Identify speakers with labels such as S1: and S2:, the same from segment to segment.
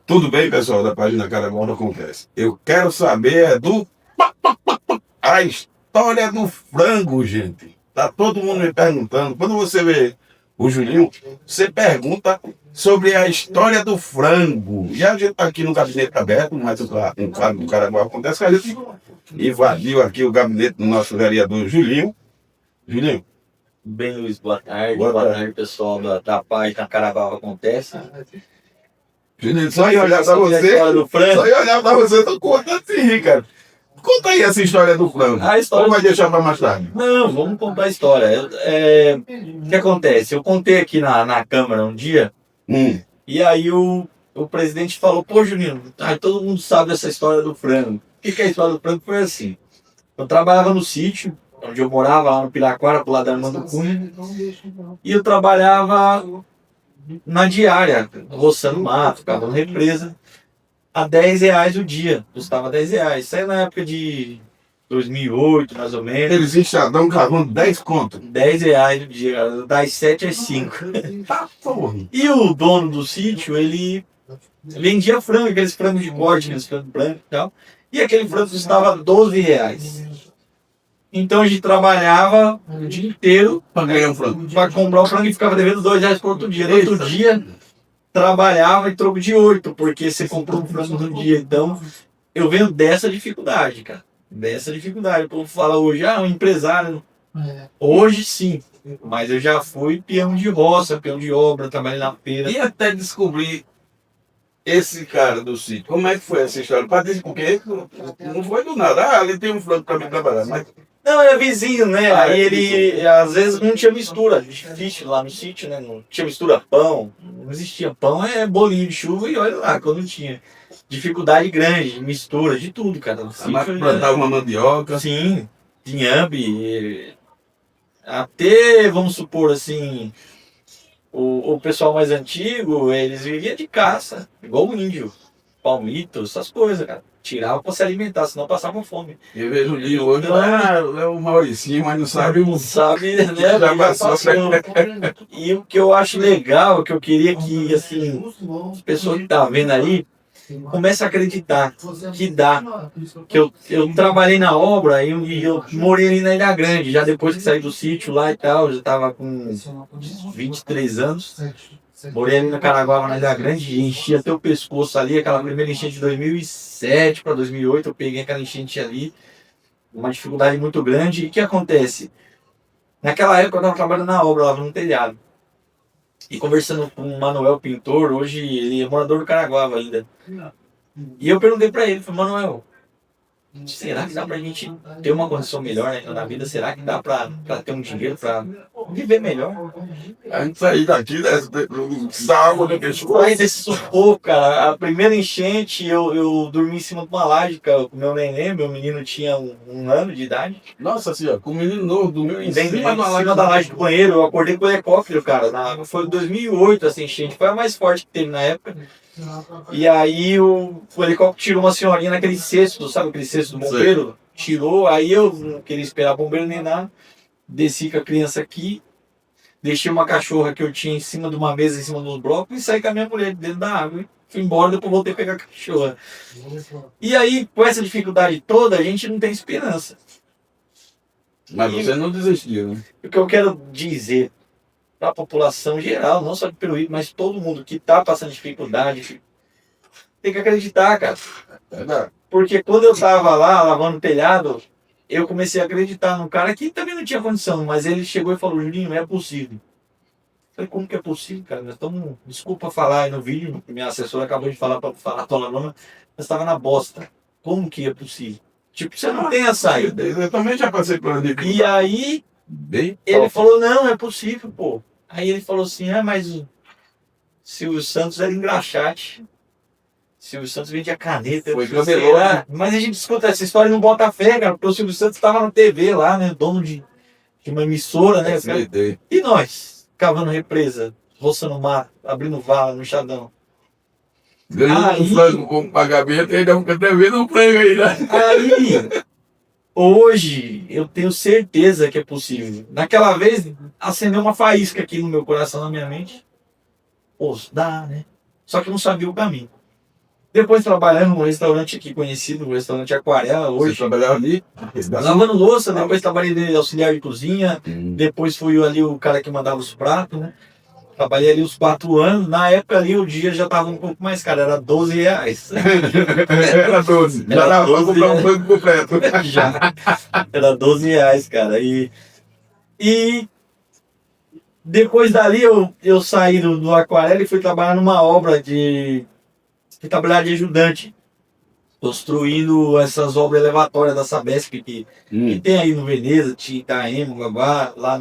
S1: Tudo bem, pessoal da página Caraguá Acontece? Eu quero saber a história do frango, gente. Tá todo mundo me perguntando. Quando você vê o Julinho, você pergunta sobre a história do frango. E a gente tá aqui no gabinete aberto, mas um quadro do Caraguá Acontece, que a gente invadiu aqui o gabinete do nosso vereador Julinho. Julinho.
S2: Bem, Luiz, boa tarde.
S1: Boa tarde,
S2: pessoal da página Caraval Acontece.
S1: Julinho, só ia olhar pra você. Só ia olhar pra você, tô contando se rir, cara. Conta aí essa história do frango.
S2: A história
S1: Ou vai deixar pra mais tarde?
S2: Não, vamos contar a história. O que acontece? Eu contei aqui na Câmara um dia, e aí o presidente falou, pô, Juninho, todo mundo sabe essa história do frango. O que é a história do frango? Foi assim. Eu trabalhava no sítio, onde eu morava, lá no Piraquara, pro lado da Armando Cunha, e eu trabalhava na diária, roçando mato, cavando represa, a R$ 10 o dia, custava R$ 10. Isso aí na época de 2008, mais ou menos.
S1: Eles enxadão cavando 10 conto.
S2: R$ 10 o dia, cara, das 7 às 5.
S1: Tá, porra.
S2: E o dono do sítio, ele vendia frango, aqueles frangos de corte, aqueles frangos brancos e tal. E aquele frango custava R$ 12. Então a gente trabalhava o dia inteiro
S1: Pra ganhar um frango.
S2: para comprar o frango e ficava devendo R$ 2 por outro dia. No outro dia, trabalhava em troco de 8, porque você comprou um frango no dia. Então, eu venho dessa dificuldade, cara. Dessa dificuldade. O povo fala hoje, um empresário. Hoje sim, mas eu já fui peão de roça, peão de obra, trabalhei na feira.
S1: E até descobrir esse cara do sítio, como é que foi essa história? Pra dizer porque não foi do nada. Ah, ali tem um frango pra mim trabalhar. Mas
S2: Não, era vizinho, né?
S1: Ah,
S2: Aí
S1: é
S2: ele, às vezes, não tinha mistura. Difícil lá no sítio, né? Não tinha mistura pão. Não existia pão, é bolinho de chuva e olha lá, quando tinha. Dificuldade grande, mistura, de tudo, cara. No sítio,
S1: plantava uma mandioca.
S2: sim, inhambe. Até, vamos supor assim, o pessoal mais antigo, eles viviam de caça, igual o índio. Palmito, essas coisas, cara. Tirava pra se alimentar, senão passavam fome.
S1: Eu vejo o Linho hoje, é o Mauricinho, mas não sabe o.
S2: Sabe, né?
S1: Já passou.
S2: E o que eu acho legal, que eu queria que, assim, as pessoas que estão vendo aí, comecem a acreditar que dá. Que eu trabalhei na obra e eu morei ali na Ilha Grande, já depois que saí do sítio lá e tal, já estava com 23 anos. Morei ali no Caraguá, na Ilha Grande, e enchi até o pescoço ali, aquela primeira enchente de 2007 para 2008, eu peguei aquela enchente ali, uma dificuldade muito grande. E o que acontece? Naquela época eu estava trabalhando na obra, lá no telhado. E conversando com o Manuel Pintor, hoje ele é morador do Caraguá ainda. E eu perguntei para ele, falei, Manuel, será que dá pra gente ter uma condição melhor, né, na vida? Será que dá pra ter um dinheiro pra viver melhor?
S1: A gente sair daqui, da água do pescoço.
S2: Mas esse sufoco, cara, a primeira enchente eu dormi em cima de uma laje com o meu neném, meu menino tinha um ano de idade.
S1: Nossa senhora, com o menino novo dormiu em
S2: Dentro
S1: cima
S2: da laje do banheiro, eu acordei com o helicóptero, cara. Foi em 2008 essa enchente, foi a mais forte que teve na época. E aí o helicóptero tirou uma senhorinha naquele cesto, sabe aquele cesto do bombeiro? Tirou, aí eu não queria esperar bombeiro nem nada. Desci com a criança aqui, deixei uma cachorra que eu tinha em cima de uma mesa, em cima dos blocos, e saí com a minha mulher dentro da água. Fui embora, depois voltei a pegar a cachorra. E aí, com essa dificuldade toda, a gente não tem esperança.
S1: Mas você não desistiu, né?
S2: O que eu quero dizer para a população geral, não só de Peruíbe, mas todo mundo que está passando dificuldade, tem que acreditar, cara. Porque quando eu estava lá lavando o telhado, eu comecei a acreditar num cara que também não tinha condição, mas ele chegou e falou, Julinho, é possível. Eu falei, como que é possível, cara? Nós estamos, desculpa falar aí no vídeo, minha assessora acabou de falar para falar palavrão, mas estava na bosta. Como que é possível? Tipo, você não tem a saída.
S1: Eu também já passei por ali.
S2: E aí, ele falou, não, é possível, pô. Aí ele falou assim, mas o Silvio Santos era engraxate. Silvio Santos vendia caneta.
S1: Foi camelô, né?
S2: Mas a gente escuta essa história e não bota fé, cara, porque o Silvio Santos estava na TV lá, né? Dono de uma emissora, né? E nós, cavando represa, roçando mato, abrindo vala no enxadão.
S1: Ganhando um frango com pagamento e ainda fica devendo um frango aí, né?
S2: Aí, hoje, eu tenho certeza que é possível. Naquela vez, acendeu uma faísca aqui no meu coração, na minha mente. Pô, dá, né? Só que eu não sabia o caminho. Depois trabalhando num restaurante aqui conhecido, um restaurante Aquarela,
S1: Você
S2: hoje.
S1: trabalhava ali?
S2: Lavando louça, depois trabalhei de auxiliar de cozinha,
S1: Hum.
S2: depois fui ali o cara que mandava os pratos, né? Trabalhei ali uns 4 anos. Na época ali o dia já tava um pouco mais caro, era R$ 12.
S1: Era 12. Já
S2: Era
S1: dava pra
S2: 12,
S1: comprar um
S2: né?
S1: frango completo.
S2: Já. Era R$ 12, cara. E depois dali eu saí do Aquarela e fui trabalhar numa obra de. Fui trabalhar de ajudante, construindo essas obras elevatórias da Sabesp que tem aí no Veneza, Itaim, Babá, lá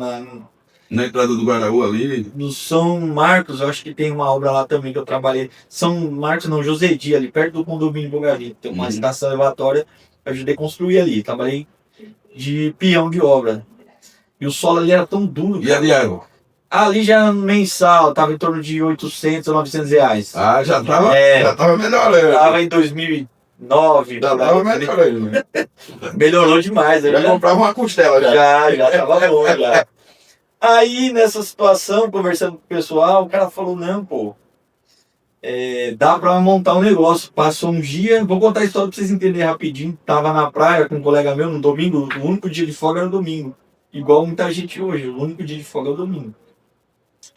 S1: Na entrada do Guaraú ali.
S2: no São Marcos, eu acho que tem uma obra lá também que eu trabalhei. São Marcos, não, Josedi, ali perto do condomínio Bogarim. Tem uma estação elevatória, eu ajudei a construir ali. Trabalhei de peão de obra. E o solo ali era tão duro.
S1: E a diária?
S2: Ali já era mensal, tava em torno de 800 ou R$ 900.
S1: Ah, já tava melhorando.
S2: Tava em 2009.
S1: Já tava melhorando.
S2: Melhorou demais.
S1: Já comprava uma costela já.
S2: Já tava bom já. Aí, nessa situação, conversando com o pessoal, o cara falou, não, pô, dá pra montar um negócio. Passou um dia, vou contar a história pra vocês entenderem rapidinho. Tava na praia com um colega meu no domingo, o único dia de folga era o domingo. Igual muita gente hoje, o único dia de folga é o domingo.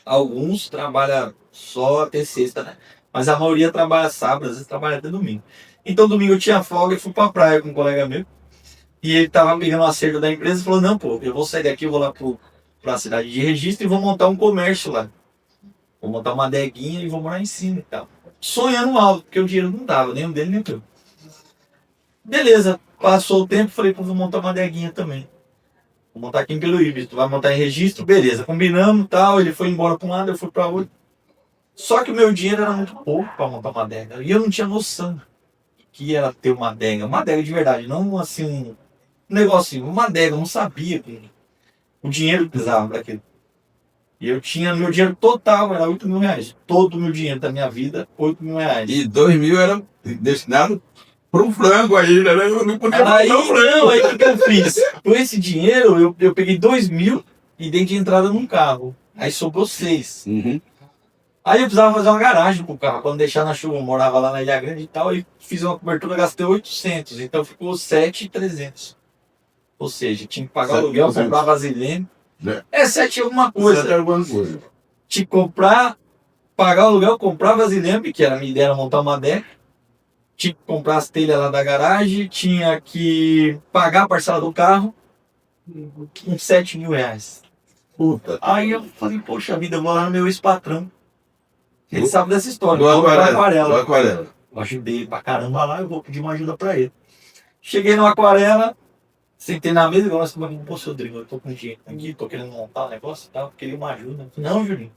S2: Alguns trabalham só até sexta, né? Mas a maioria trabalha sábado, às vezes trabalha até domingo. Então domingo eu tinha folga e fui pra praia com um colega meu. E ele tava pegando o acerto da empresa e falou, não, pô, eu vou sair daqui, eu vou lá pra cidade de registro e vou montar um comércio lá. Vou montar uma adeguinha e vou morar em cima e tal. Sonhando alto, porque o dinheiro não dava, nem o dele nem o meu. Beleza, passou o tempo, falei, pô, vou montar uma adeguinha também. Vou montar aqui em Peruíbe, tu vai montar em registro, beleza. Combinamos e tal, ele foi embora pra um lado, eu fui pra outro. Só que o meu dinheiro era muito pouco pra montar uma adega. E eu não tinha noção que era ter uma adega de verdade, não assim um negocinho, uma adega, eu não sabia o dinheiro que precisava para aquilo. E eu tinha, meu dinheiro total era R$ 8.000. Todo o meu dinheiro da minha vida, R$ 8.000.
S1: E 2.000 era destinado para um frango ainda, né? Eu não podia
S2: Aí
S1: comprar um frango.
S2: não, aí o que eu fiz? Com esse dinheiro, eu peguei 2.000 e dei de entrada num carro. Aí sobrou 6. Aí eu precisava fazer uma garagem pro carro, pra não deixar na chuva. Eu morava lá na Ilha Grande e tal, aí fiz uma cobertura, gastei 800. Então ficou 7.300. Ou seja, tinha que pagar o aluguel,
S1: 7.200.
S2: comprar vasilhame.
S1: É.
S2: 7 alguma coisa.
S1: Era alguma coisa.
S2: Tinha que comprar, pagar o aluguel, comprar vasilhame, que era a minha ideia era montar uma adega. Tinha que comprar as telhas lá da garagem, tinha que pagar a parcela do carro, uns R$ 7.000.
S1: Puta.
S2: Aí eu falei, poxa vida, eu vou lá no meu ex-patrão. Ele sabe dessa história.
S1: Do
S2: eu vou pra
S1: Aquarela. Do Aquarela.
S2: Eu ajudei ele pra caramba lá, eu vou pedir uma ajuda pra ele. Cheguei no Aquarela, sentei na mesa e falei, nossa, pô, seu Rodrigo, eu tô com dinheiro aqui, tô querendo montar um negócio e tal, queria uma ajuda. Não, Julinho.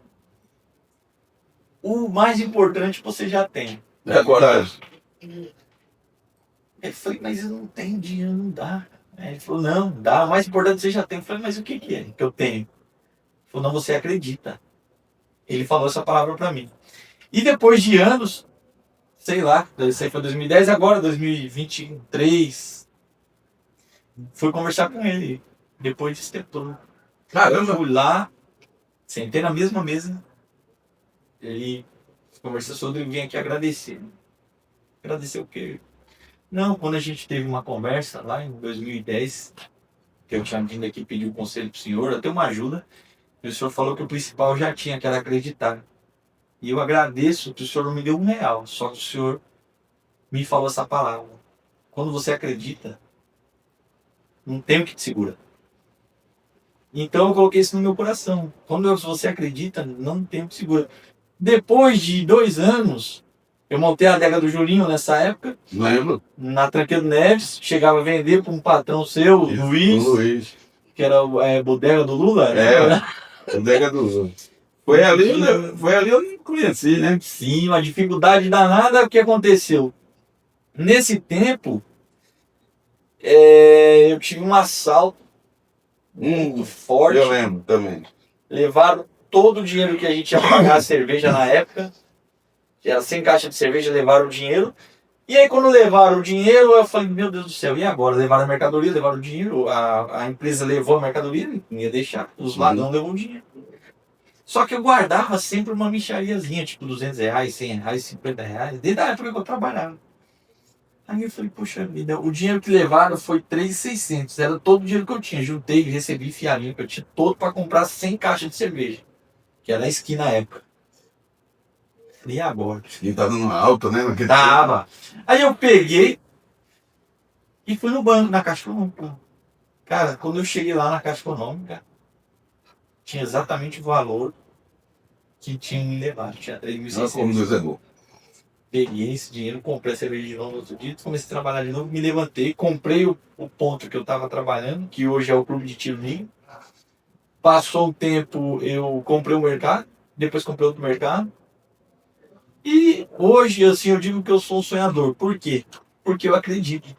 S2: O mais importante você já tem.
S1: É a coragem.
S2: Eu falei, mas eu não tenho dinheiro, não dá. Aí ele falou, não, dá, o mais importante você já tem. Eu falei, mas o que é que eu tenho? Ele falou, não, você acredita. Ele falou essa palavra pra mim. E depois de anos, sei lá, isso aí foi 2010, agora 2023, fui conversar com ele. Depois desse tempo todo.
S1: Caramba.
S2: Fui lá, sentei na mesma mesa. Ele conversou sobre ele, vim aqui agradecer. Agradecer o quê? Não, quando a gente teve uma conversa lá em 2010, que eu tinha vindo aqui pedir um conselho pro senhor, até uma ajuda, e o senhor falou que o principal eu já tinha, que era acreditar. E eu agradeço que o senhor não me deu R$ 1, só que o senhor me falou essa palavra. Quando você acredita, não tem o que te segura. Então eu coloquei isso no meu coração. Quando você acredita, não tem o que te segura. Depois de 2 anos, eu montei a adega do Julinho nessa época,
S1: Lembro.
S2: na Tranqueiro Neves, chegava a vender para um patrão seu,
S1: Isso,
S2: Luiz,
S1: o Luiz.
S2: que era a bodega do Lula.
S1: É, bodega do Lula. Foi ali eu não conheci, né?
S2: Sim, uma dificuldade danada. O que aconteceu? Nesse tempo, eu tive um assalto muito forte.
S1: Eu lembro também.
S2: Levaram todo o dinheiro que a gente ia pagar a cerveja na época. Era 100 caixas de cerveja, levaram o dinheiro. E aí quando levaram o dinheiro, eu falei, meu Deus do céu, e agora? Levaram a mercadoria, levaram o dinheiro, a empresa levou a mercadoria, não ia deixar, os ladrões levou o dinheiro. Só que eu guardava sempre uma mixariazinha, tipo R$ 200, R$ 100, R$ 50, desde a época que eu trabalhava. Aí eu falei, poxa vida, o dinheiro que levaram foi 3.600, era todo o dinheiro que eu tinha. Juntei, recebi fiarinho que eu tinha todo para comprar 100 caixas de cerveja, que era na esquina na época. Falei, e agora?
S1: E tá dando alta, né? Naquele
S2: Tava. Aí eu peguei e fui no banco, na Caixa Econômica. Cara, quando eu cheguei lá na Caixa Econômica, tinha exatamente o valor que tinha me levado. Tinha
S1: tempo. Olha como
S2: 3.600.
S1: Deus é bom.
S2: Peguei esse dinheiro, comprei a cerveja de novo no outro dia, comecei a trabalhar de novo, me levantei, comprei o ponto que eu estava trabalhando, que hoje é o Clube de Tiro Livre. Passou um tempo, eu comprei um mercado, depois comprei outro mercado. E hoje, assim, eu digo que eu sou um sonhador. Por quê? Porque eu acredito.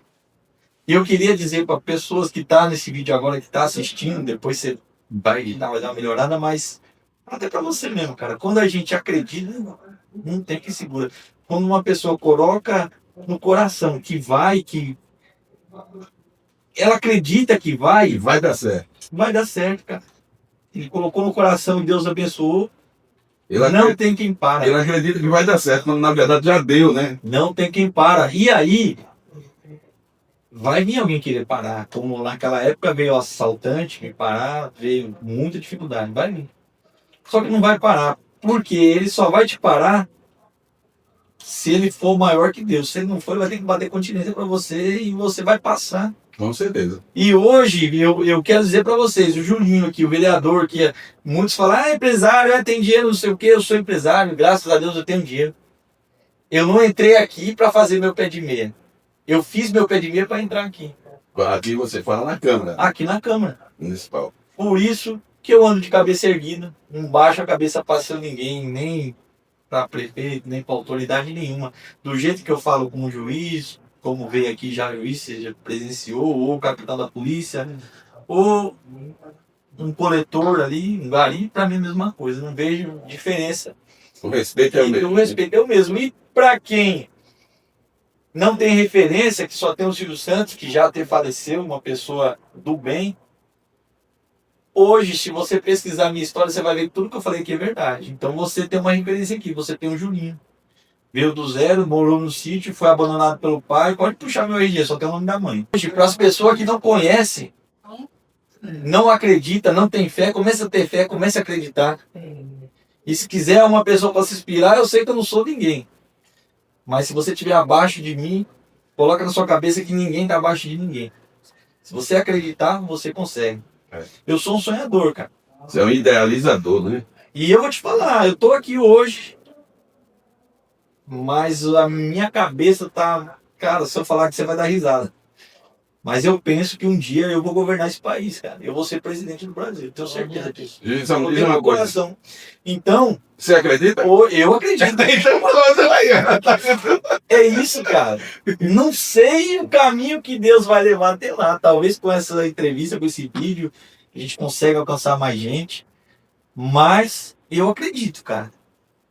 S2: E eu queria dizer para pessoas que estão nesse vídeo agora, que tá assistindo, depois você vai editar, vai dar uma melhorada, mas até para você mesmo, cara. Quando a gente acredita, não tem que segura. Quando uma pessoa coloca no coração que vai, que ela acredita que
S1: E vai dar certo.
S2: vai dar certo, cara. Ele colocou no coração e Deus abençoou.
S1: Ele,
S2: Não tem quem para.
S1: ele acredita que vai dar certo, mas na verdade já deu, né?
S2: Não tem quem para. E aí, vai vir alguém querer parar. Como naquela época veio o assaltante me parar, veio muita dificuldade. Vai vir. Só que não vai parar. Porque ele só vai te parar se ele for maior que Deus. Se ele não for, ele vai ter que bater continência para você e você vai passar.
S1: Com certeza.
S2: E hoje, eu quero dizer para vocês, o Julinho aqui, o vereador, que muitos falam, empresário, tem dinheiro, não sei o quê, eu sou empresário, graças a Deus eu tenho dinheiro. Eu não entrei aqui para fazer meu pé de meia. Eu fiz meu pé de meia para entrar aqui.
S1: Aqui você fala na Câmara
S2: Aqui na Câmara.
S1: Municipal.
S2: Por isso que eu ando de cabeça erguida, não baixo a cabeça para ser ninguém, nem para prefeito, nem para autoridade nenhuma. Do jeito que eu falo como juiz, como veio aqui já juiz, seja presenciou, ou capitão da polícia, ou um coletor ali, um gari, para mim é a mesma coisa, não vejo diferença.
S1: O respeito é o
S2: E
S1: mesmo.
S2: o respeito é o mesmo. E para quem não tem referência, que só tem o Silvio Santos, que já até faleceu, uma pessoa do bem, hoje, se você pesquisar a minha história, você vai ver que tudo que eu falei aqui é verdade. Então você tem uma referência aqui, você tem o Julinho. Veio do zero, morou no sítio, foi abandonado pelo pai. Pode puxar meu RG, só tem o nome da mãe. Hoje, para as pessoas que não conhecem, não acredita, não tem fé, começa a ter fé, começa a acreditar. E se quiser uma pessoa para se inspirar, eu sei que eu não sou ninguém. Mas se você estiver abaixo de mim, coloca na sua cabeça que ninguém está abaixo de ninguém. Se você acreditar, você consegue. Eu sou um sonhador, cara.
S1: Você é um idealizador, né?
S2: E eu vou te falar, eu tô aqui hoje, mas a minha cabeça tá... Cara, se eu falar que você vai dar risada. Mas eu penso que um dia eu vou governar esse país, cara. Eu vou ser presidente do Brasil, tenho certeza disso.
S1: Diz
S2: Eu tenho
S1: uma
S2: no
S1: coisa.
S2: coração. Então,
S1: Você acredita?
S2: eu acredito.
S1: Então falou aí.
S2: É isso, cara. Não sei o caminho que Deus vai levar até lá. Talvez com essa entrevista, com esse vídeo, a gente consiga alcançar mais gente. Mas eu acredito, cara.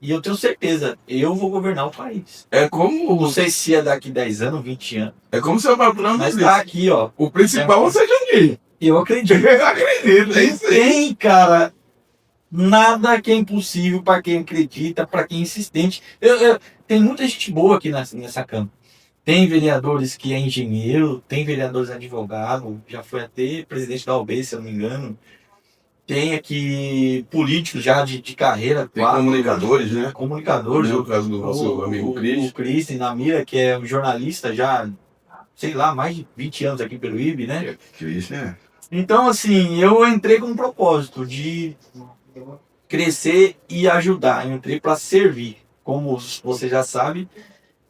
S2: E eu tenho certeza, eu vou governar o país.
S1: É como,
S2: Não sei se é daqui 10 anos, 20 anos.
S1: é como seu patrão
S2: Mas
S1: disse.
S2: tá aqui, ó.
S1: O principal é você, Juninho.
S2: Eu acredito.
S1: Eu acredito, é isso aí.
S2: Tem, cara, nada que é impossível para quem acredita, para quem é insistente. Tem muita gente boa aqui nessa Câmara. Tem vereadores que é engenheiro, tem vereadores advogado, já foi até presidente da OAB, se eu não me engano. Tem aqui políticos já de carreira.
S1: Tem comunicadores, né?
S2: Comunicadores.
S1: No caso do nosso amigo Cris.
S2: O Cris Namira, que é um jornalista já, sei lá, mais de 20 anos aqui pelo IB, né?
S1: Cris, né?
S2: Então, assim, eu entrei com um propósito de crescer e ajudar. Eu entrei para servir. Como você já sabe,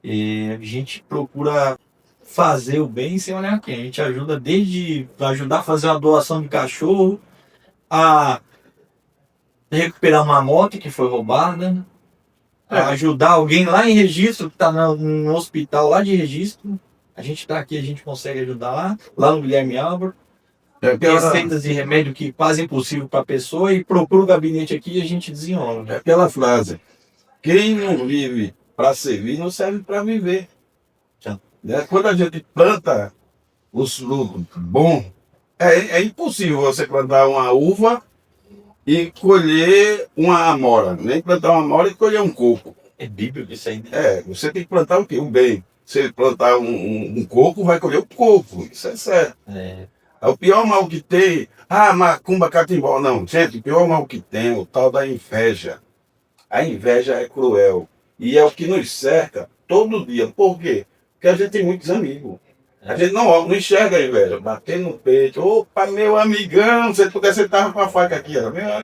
S2: a gente procura fazer o bem sem olhar quem. A gente ajuda desde ajudar a fazer uma doação de cachorro, a recuperar uma moto que foi roubada, a ajudar alguém lá em Registro, que está no hospital lá de Registro. A gente está aqui, a gente consegue ajudar lá no Guilherme Álvaro. Receitas de remédio que fazem possível para a pessoa e procura o gabinete aqui e a gente desenrola.
S1: É aquela frase: quem não vive para servir não serve para viver. Né? Quando a gente planta os frutos bons, é impossível você plantar uma uva e colher uma amora. Nem plantar uma amora e colher um coco.
S2: É bíblico isso aí.
S1: Você tem que plantar o quê? O bem. Se ele plantar um coco, vai colher o coco. Isso é certo.
S2: É.
S1: O pior mal que tem, macumba, catimbó. Não, gente, o pior mal que tem é o tal da inveja. A inveja é cruel. E é o que nos cerca todo dia. Por quê? Porque a gente tem muitos amigos. A gente não enxerga a inveja. Bater no peito. Opa, meu amigão, se ele pudesse, ele tava com a faca aqui. Ó. Meu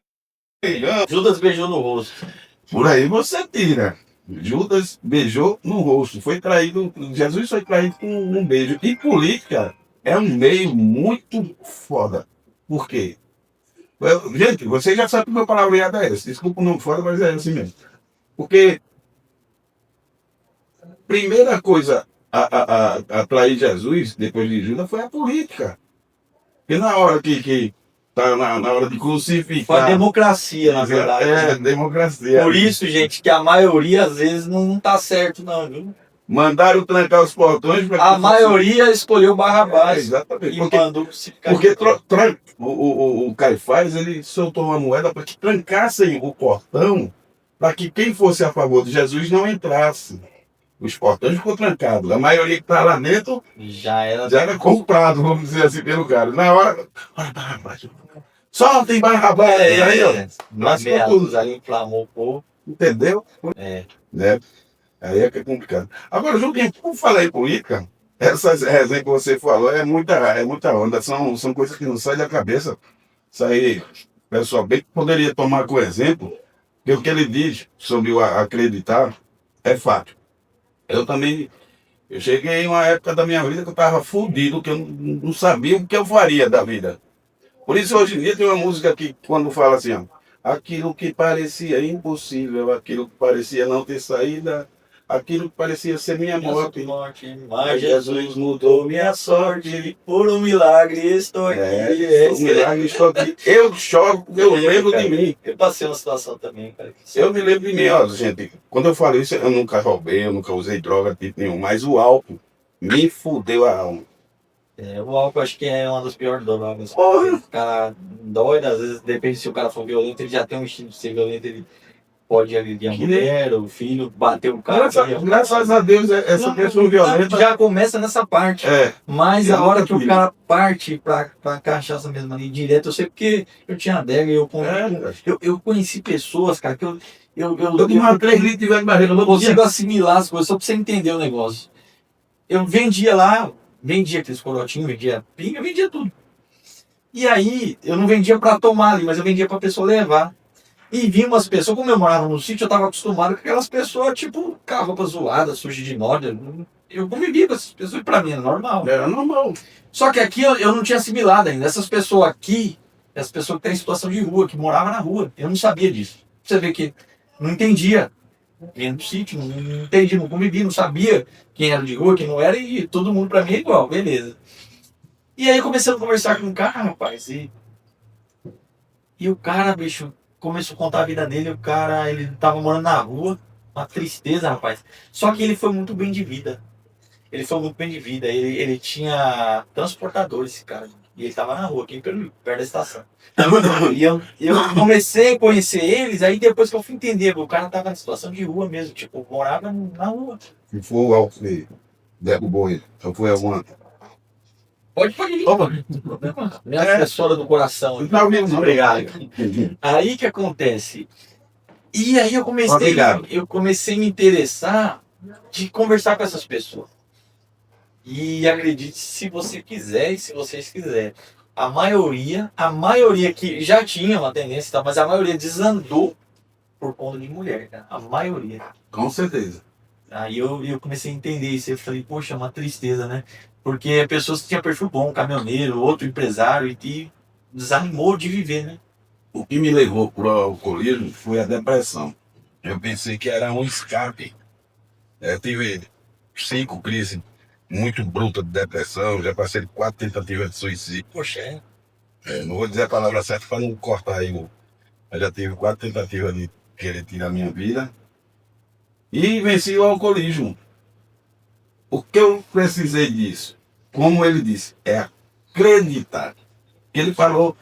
S1: amigão.
S2: Judas beijou no rosto.
S1: Por aí você tira. Judas beijou no rosto. Foi traído. Jesus foi traído com um beijo. E política é um meio muito foda. Por quê? Gente, vocês já sabem que o meu palavreado é esse. Desculpa o nome foda, mas é assim mesmo. Porque, primeira coisa a trair Jesus, depois de Judas, foi a política. Porque na hora que tá na hora de
S2: Foi a
S1: crucificar.
S2: democracia, na verdade.
S1: Democracia.
S2: Por isso, gente, que a maioria às vezes não tá certo, não, viu?
S1: Mandaram trancar os portões para
S2: A maioria escolheu Barrabás
S1: exatamente.
S2: e mandou crucificar.
S1: Porque o Caifás ele soltou uma moeda para que trancassem o portão para que quem fosse a favor de Jesus não entrasse. Os portões ficou trancados. A maioria que está lá dentro
S2: já
S1: era comprado, vamos dizer assim, pelo cara. Na hora, olha Barrabás. Soltem Barrabás. Aí, ó.
S2: Lascou tudo. Ali inflamou o povo.
S1: Entendeu? Né? Aí é que é complicado. Agora, Julinho, por falar em política, essas resenhas que você falou é muita onda. São coisas que não saem da cabeça. Isso aí, pessoal, bem que poderia tomar como exemplo, porque o que ele diz sobre o acreditar é fato. Eu cheguei em uma época da minha vida que eu estava fudido, que eu não sabia o que eu faria da vida. Por isso, hoje em dia, tem uma música que, quando fala assim, ó, aquilo que parecia impossível, aquilo que parecia não ter saída, aquilo que parecia ser minha morte.
S2: Mas Jesus mudou minha sorte, por um milagre estou aqui.
S1: Por um milagre estou aqui. Eu choro porque eu lembro de mim.
S2: Eu passei uma situação também, cara.
S1: Eu me lembro de mim, ó, gente. Quando eu falo isso, eu nunca roubei, eu nunca usei droga de tipo nenhum, mas o álcool me fudeu a alma.
S2: O álcool acho que é uma das piores drogas.
S1: Porra.
S2: O cara dói, às vezes, depende se o cara for violento, ele já tem um instinto de ser violento, ele pode agredir a mulher, o filho, bater o cara.
S1: Graças a Deus, essa pessoa violenta
S2: já começa nessa parte. Mas
S1: Eu
S2: a hora
S1: nunca
S2: que o
S1: fiz.
S2: cara parte pra cachaça mesmo ali direto, eu sei porque eu tinha adega e eu conheci pessoas, cara, que eu
S1: tomava 3 litros de velho barreira no outro dia.
S2: consigo assimilar as coisas, só pra você entender o negócio. Eu vendia lá, vendia aqueles corotinhos, vendia pinga, vendia tudo. E aí, eu não vendia pra tomar ali, mas eu vendia pra pessoa levar. E vi umas pessoas, como eu morava no sítio, eu tava acostumado com aquelas pessoas, tipo, com a roupa zoada, suja de nódoa. Eu convivia com essas pessoas e pra mim era normal.
S1: Era normal.
S2: Só que aqui eu não tinha assimilado ainda. Essas pessoas aqui, as pessoas que têm situação de rua, que moravam na rua, eu não sabia disso. Você vê que não entendia. Vinha do sítio, não entendia, não convivia, não sabia quem era de rua, quem não era, e todo mundo pra mim é igual, beleza. E aí eu comecei a conversar com o cara, rapaz, e o cara, bicho, começou a contar a vida dele, o cara, ele tava morando na rua, uma tristeza, rapaz. Só que ele foi muito bem de vida. Ele tinha transportador, esse cara. E ele tava na rua, aqui perto da estação. E eu comecei a conhecer eles, aí depois que eu fui entender, o cara tava em situação de rua mesmo, tipo, morava na rua.
S1: E foi o álcool que derrubou ele. Então foi alguma.
S2: Pode ir. Opa, não tem problema. Minha assessora do coração.
S1: Não, não,
S2: Obrigado. Aí que acontece? E aí eu comecei a me interessar de conversar com essas pessoas. E acredite se você quiser e se vocês quiserem. A maioria que já tinha uma tendência, tá? Mas a maioria desandou por conta de mulher, cara. A maioria.
S1: Com certeza.
S2: Aí eu comecei a entender isso. Eu falei, poxa, é uma tristeza, né? Porque pessoas que tinham perfil bom, caminhoneiro, outro empresário, e desanimou de viver, né?
S1: O que me levou para o alcoolismo foi a depressão. Eu pensei que era um escape. Eu tive 5 crises muito brutas de depressão, já passei de 4 tentativas de suicídio.
S2: Poxa,
S1: não vou dizer a palavra certa para não cortar aí. Eu já tive 4 tentativas de querer tirar a minha vida. E venci o alcoolismo. O que eu precisei disso? Como ele disse, é acreditar. Ele falou,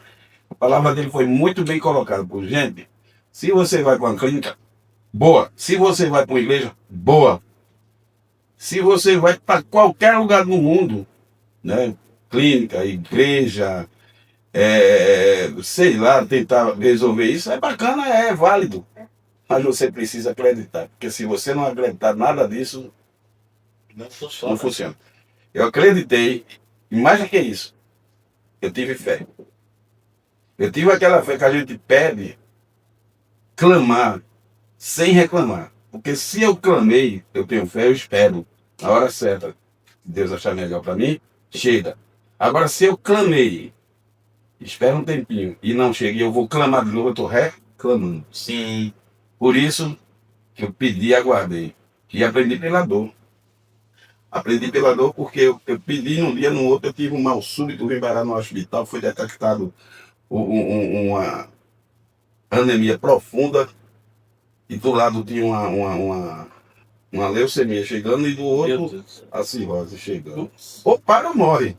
S1: palavra dele foi muito bem colocada por gente. Se você vai para uma clínica, boa. Se você vai para uma igreja, boa. Se você vai para qualquer lugar no mundo, né? Clínica, igreja, sei lá, tentar resolver isso, é bacana, é válido. Mas você precisa acreditar. Porque se você não acreditar nada disso, não funciona. Eu acreditei, e mais do que isso, eu tive fé. Eu tive aquela fé que a gente pede, clamar, sem reclamar. Porque se eu clamei, eu tenho fé, eu espero. Na hora certa, se Deus achar melhor para mim, chega. Agora, se eu clamei, espero um tempinho e não chega, e eu vou clamar de novo, eu estou reclamando.
S2: Sim.
S1: Por isso que eu pedi e aguardei. E aprendi pela dor. Aprendi pela dor porque eu pedi num dia, no outro eu tive um mal súbito, vim parar no hospital, foi detectado uma anemia profunda e do lado tinha uma leucemia chegando e do outro a cirrose chegando. Ou para ou morre.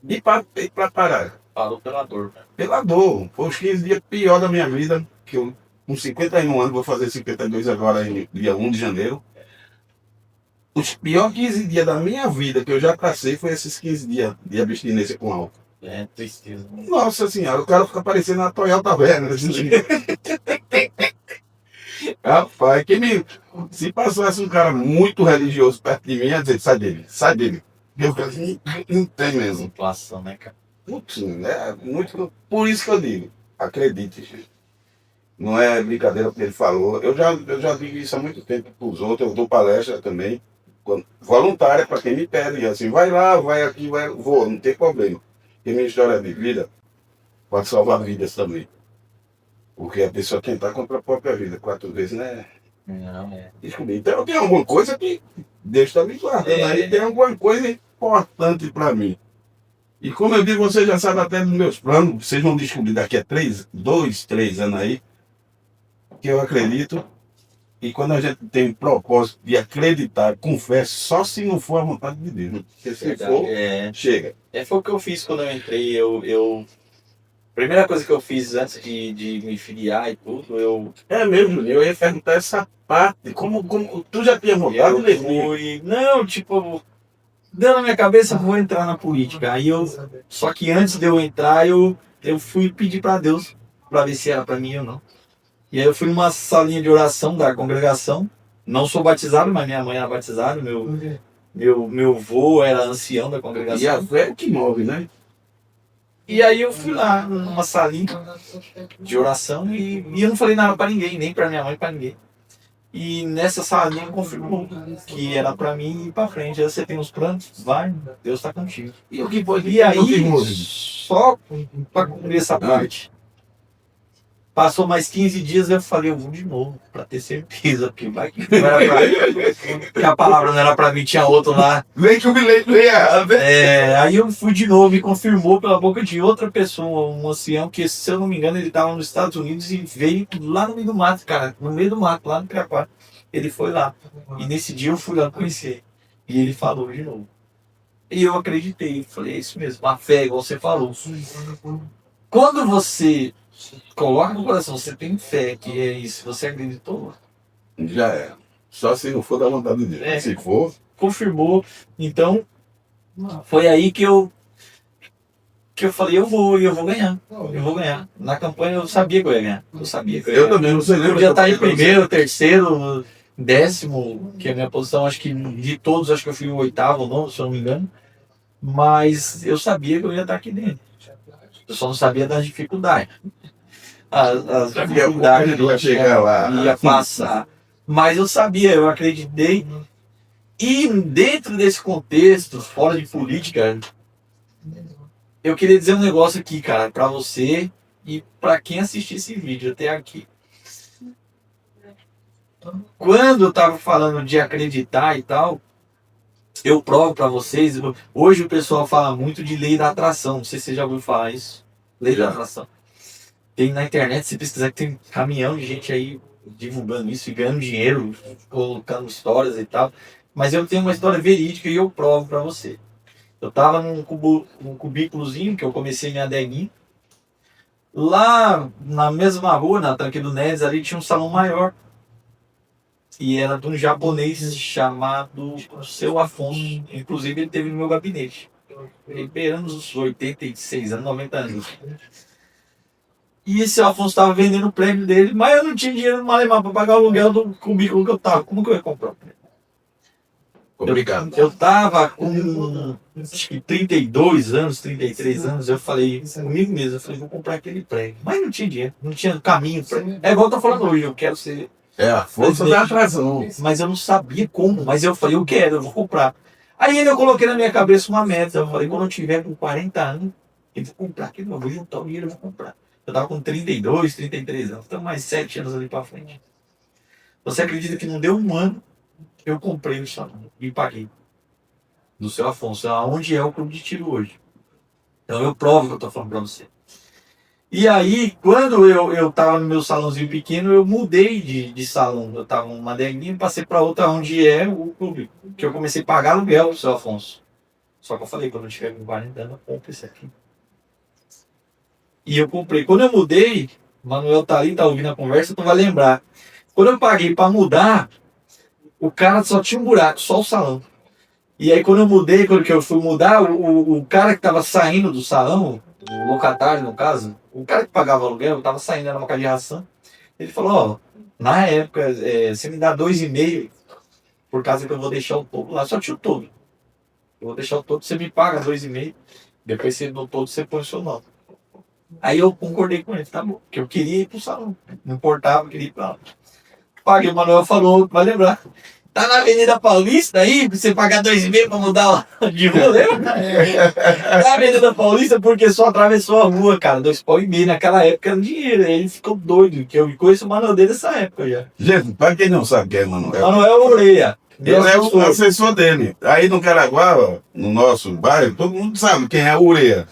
S1: E para parar?
S2: Parou pela dor.
S1: Pela dor. Foi os 15 dias pior da minha vida, que eu com 51 anos, vou fazer 52 agora em dia 1 de janeiro. Os piores 15 dias da minha vida que eu já passei foi esses 15 dias de abstinência com álcool.
S2: É tristeza.
S1: Nossa senhora, o cara fica parecendo a Toyota velha. Rapaz, se passasse um cara muito religioso perto de mim, ia dizer, sai dele, sai dele. Eu falei, não tem mesmo.
S2: Situação, né, cara?
S1: Putz, é muito. Por isso que eu digo, acredite, gente. Não é brincadeira porque ele falou. Eu já digo isso há muito tempo para os outros, eu dou palestra também. Voluntária para quem me pede, assim, vai lá, vai aqui, vou, não tem problema. Porque minha história de vida pode salvar vidas também. Porque a pessoa tentar contra a própria vida 4 vezes, né?
S2: Não, é.
S1: Descobri. Então tem alguma coisa que Deus está me guardando. Aí tem alguma coisa importante para mim. E como eu digo, você já sabe até dos meus planos, vocês vão descobrir daqui a 2, 3 anos aí, que eu acredito. E quando a gente tem o propósito de acreditar com fé, só se não for a vontade de Deus. Porque se
S2: Verdade,
S1: for,
S2: é.
S1: chega.
S2: Foi o que eu fiz quando eu entrei. A primeira coisa que eu fiz antes de me filiar e tudo,
S1: É mesmo, eu ia perguntar essa parte. Como tu já tinha vontade de ler?
S2: Não, tipo, deu na minha cabeça, vou entrar na política. Só que antes de eu entrar, eu fui pedir para Deus para ver se era para mim ou não. E aí eu fui numa salinha de oração da congregação. Não sou batizado, mas minha mãe era batizada. Meu avô era ancião da congregação.
S1: E a fé é o que move, né?
S2: E aí eu fui lá numa salinha de oração e eu não falei nada para ninguém, nem para minha mãe, para ninguém. E nessa salinha confirmou que era para mim ir para frente. Aí você tem os planos, vai, Deus está contigo.
S1: E o que foi?
S2: E aí, só para concluir essa parte, passou mais 15 dias, eu falei, eu vou de novo, para ter certeza, porque vai que não era pra mim, que a palavra não era para mim, tinha outro lá.
S1: Vem que eu me lembro.
S2: Aí eu fui de novo e confirmou pela boca de outra pessoa, um ancião, que se eu não me engano ele estava nos Estados Unidos e veio lá no meio do mato, cara, no meio do mato, lá no Piraquá. Ele foi lá. E nesse dia eu fui lá conhecer. E ele falou de novo. E eu acreditei, falei, é isso mesmo, a fé, igual você falou. Quando você coloca no coração, você tem fé, que é isso, você acreditou,
S1: Já é. Só se não for da vontade de Deus.
S2: É.
S1: Se for,
S2: confirmou. Então, foi aí que eu falei, eu vou ganhar. Eu vou ganhar. Na campanha eu sabia que eu ia ganhar. Eu sabia que eu ia
S1: eu
S2: ganhar.
S1: também, você lembra?
S2: Eu já estava em primeiro, terceiro, 10º, que é a minha posição, acho que de todos, acho que eu fui o 8º ou 9º, se eu não me engano. Mas eu sabia que eu ia estar aqui dentro. Eu só não sabia das dificuldades. As dificuldades
S1: ia chegar lá.
S2: ia passar. Mas eu sabia, eu acreditei. E dentro desse contexto, fora de política, eu queria dizer um negócio aqui, cara, pra você e pra quem assistir esse vídeo até aqui. Quando eu tava falando de acreditar e tal, eu provo pra vocês. Hoje o pessoal fala muito de lei da atração. Não sei se você já ouviu falar isso. Lei da atração. Tem na internet, se pesquisar, que tem caminhão de gente aí divulgando isso e ganhando dinheiro, colocando histórias e tal. Mas eu tenho uma história verídica e eu provo pra você. Eu tava num cubículozinho que eu comecei minha adeguinha. Lá na mesma rua, na Tanque do Neves, ali tinha um salão maior. E era de um japonês chamado Seu Afonso. Inclusive, ele teve no meu gabinete. Ele beirando os 86 anos, 90 anos. E esse Afonso estava vendendo o prêmio dele, mas eu não tinha dinheiro no Malemar para pagar o aluguel do cubículo que eu tava. Como que eu ia comprar o prêmio?
S1: Obrigado.
S2: Eu tava com acho que 32 anos, 33 anos, eu falei comigo mesmo, eu falei, vou comprar aquele prêmio. Mas não tinha dinheiro, não tinha caminho. É igual eu tô falando hoje, eu quero ser.
S1: É a força da atração.
S2: Mas eu não sabia como, mas eu falei, eu quero, eu vou comprar. Aí eu coloquei na minha cabeça uma meta, eu falei, quando eu tiver com 40 anos, eu vou comprar aquilo, eu vou juntar o dinheiro, eu vou comprar. Eu tava com 32, 33 anos, então mais 7 anos ali pra frente. Você acredita que não deu um ano, eu comprei o salão e paguei. Do Seu Afonso, aonde é o clube de tiro hoje. Então eu provo que eu tô falando pra você. E aí, quando eu tava no meu salãozinho pequeno, eu mudei de salão. Eu tava numa adeguinha e passei para outra onde é o clube. Que eu comecei a pagar aluguel pro Seu Afonso. Só que eu falei, quando eu tiver com 40 anos, eu compro esse aqui. E eu comprei. Quando eu mudei, o Manuel tá ali, tá ouvindo a conversa, tu vai lembrar. Quando eu paguei para mudar, o cara só tinha um buraco, só o salão. E aí quando eu mudei, quando que eu fui mudar, o cara que tava saindo do salão, o locatário no caso, o cara que pagava aluguel, tava saindo, era uma casa de ração. Ele falou, ó, na época, você me dá 2,5 por causa que eu vou deixar o todo lá, só tinha o todo. Eu vou deixar o todo, você me paga 2,5, depois você no todo você põe o seu nome. Aí eu concordei com ele, tá bom, porque eu queria ir pro salão, não importava, eu queria ir pra lá. Paguei, o Manuel falou, vai lembrar. Tá na Avenida Paulista aí, pra você pagar 2,5 pra mudar de rua, lembra? Tá na Avenida Paulista porque só atravessou a rua, cara, 2,5 naquela época era dinheiro. Aí ele ficou doido, que eu conheço o Manuel desde essa época já.
S1: Gente, para quem não sabe quem é Manuel,
S2: Manuel Ureia.
S1: ele é o assessor dele. Aí no Caraguá, no nosso bairro, todo mundo sabe quem é o Ureia,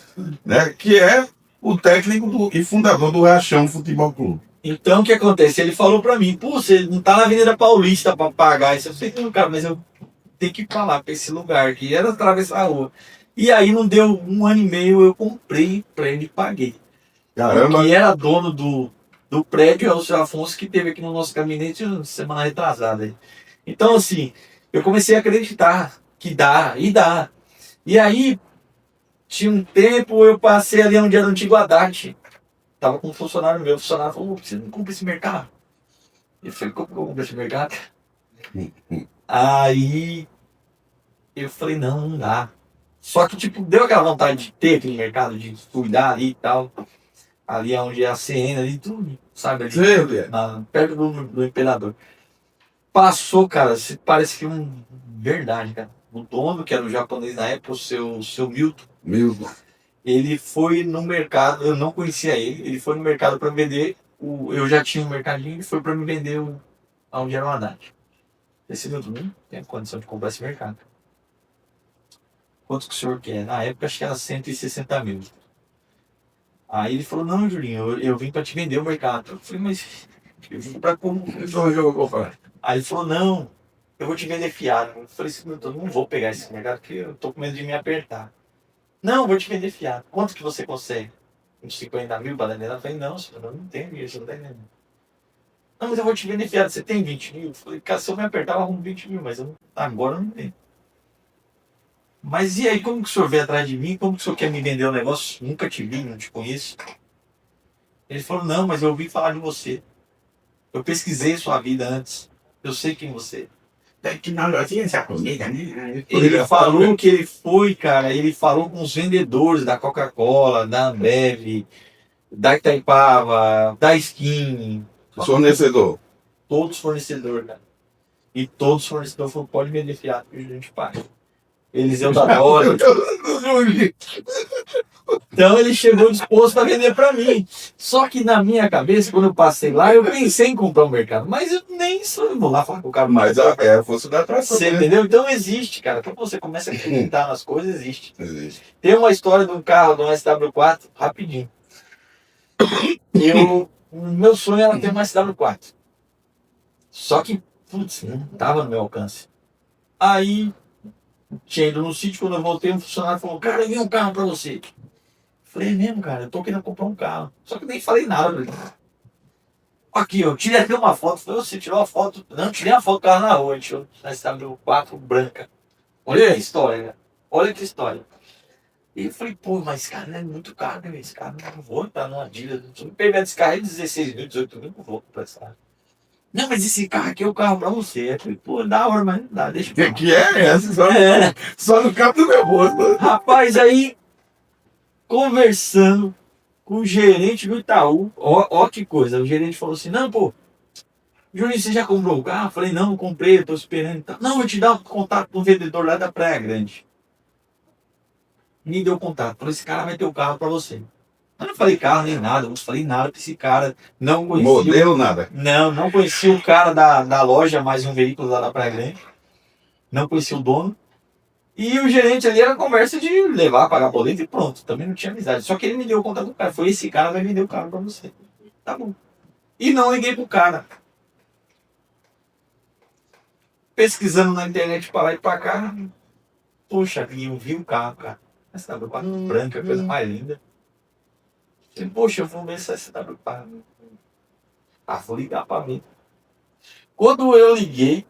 S1: né? Que é o técnico e fundador do Rachão Futebol Clube.
S2: Então o que acontece? Ele falou pra mim, pô, você não tá na Avenida Paulista pra pagar isso. Eu falei, não, cara, mas eu tenho que ir pra lá, pra esse lugar, que era atravessar a rua. E aí não deu 1 ano e meio, eu comprei o prédio e paguei.
S1: Caramba.
S2: Que era dono do prédio é o Seu Afonso, que teve aqui no nosso gabinete semana retrasada. Aí. Então, assim, eu comecei a acreditar que dá, e dá. E aí, tinha um tempo, eu passei ali onde era o antigo Haddad. Tava com um funcionário meu, o funcionário falou, você não compra esse mercado? Eu falei, como que eu compro esse mercado? Aí, eu falei, não, não dá. Só que, tipo, deu aquela vontade de ter aquele mercado, de cuidar ali e tal. Ali onde é a CN, ali tudo, sabe? Ali,
S1: Sim,
S2: perto do Imperador. Passou, cara, parece que verdade, cara. O dono, que era o japonês na época, o seu Milton,
S1: Milton.
S2: ele foi no mercado, eu não conhecia ele foi no mercado para vender, eu já tinha um mercadinho, ele foi para me vender onde era o Haddad. Esse Milton não tem condição de comprar esse mercado. Quanto que o senhor quer? Na época acho que era 160 mil. Aí ele falou, não, Julinho, eu vim para te vender o mercado. Eu falei, mas eu vim para como? Aí ele falou, não, eu vou te vender fiado. Eu falei assim, eu não vou pegar esse mercado porque eu tô com medo de me apertar. Não, eu vou te vender fiado. Quanto que você consegue? Uns 50 mil para vender? Eu falei, não, senhor, eu não tenho isso, não tá entendendo. Não, mas eu vou te vender fiado, você tem 20 mil? Eu falei, cara, se eu me apertar, eu arrumo 20 mil, mas agora eu não tenho. Mas e aí, como que o senhor veio atrás de mim? Como que o senhor quer me vender o negócio? Nunca te vi, não te conheço. Ele falou, não, mas eu ouvi falar de você. Eu pesquisei sua vida antes. Eu sei quem você é.
S1: Tecnologia japonesa, né?
S2: Ele falou que ele foi, cara, ele falou com os vendedores da Coca-Cola, da Ambev, da Itaipava, da Skin,
S1: Fornecedor.
S2: todos fornecedores, cara. E todos os fornecedores falaram, pode vender fiado que a gente paga. Eliseu da Dolly. Então ele chegou disposto a vender para mim. Só que na minha cabeça, quando eu passei lá, eu pensei em comprar um mercado. Mas eu nem vou lá falar com o cara.
S1: Mas é a força da atração.
S2: Você entendeu? Então existe, cara. Quando você começa a acreditar nas coisas, existe.
S1: Existe.
S2: Tem uma história de um carro, de um SW4, rapidinho. Meu sonho era ter um SW4. Só que, putz, não tava no meu alcance. Aí, tinha ido no sítio, quando eu voltei, um funcionário falou, cara, eu vi um carro pra você. Falei, é mesmo, cara, eu tô querendo comprar um carro. Só que eu nem falei nada pra ele. Aqui, eu tirei até uma foto. Falei, você tirou uma foto? Não, tirei uma foto do carro na rua. Deixa eu na SW4 branca. Olha que história, né? Olha que história. E eu falei, pô, mas esse cara não é muito caro, né? Esse cara não vou entrar numa dívida. Se eu pegar esse carro é 16 mil, 18 mil, não vou comprar esse carro. Não, mas esse carro aqui é o carro pra você. Eu falei, pô, da hora, mas não dá, deixa eu falar.
S1: Que é essa? Só,
S2: É.
S1: só no campo do meu bolso.
S2: Rapaz, aí, conversando com o gerente do Itaú, ó que coisa, o gerente falou assim, não, pô, Juninho, você já comprou o carro? Eu falei, não, não comprei, eu tô esperando e tal. Não, eu te dar o contato do vendedor lá da Praia Grande. Me deu o contato, falou, esse cara vai ter o carro pra você. Eu não falei carro nem nada, eu não falei nada pra esse cara, não conhecia.
S1: Modelo, nada.
S2: Não conhecia o cara da loja, mais um veículo lá da Praia Grande. Não conhecia o dono. E o gerente ali era conversa de levar, pagar boleto e pronto. Também não tinha amizade. Só que ele me deu o contato do cara. Foi esse cara vai vender o carro pra você. Tá bom. E não liguei pro cara. Pesquisando na internet pra lá e pra cá. Poxa, eu vi o carro, cara. SW4 branca, coisa mais linda. Falei, poxa, eu vou ver essa SW4. Ah, vou ligar pra mim. Quando eu liguei,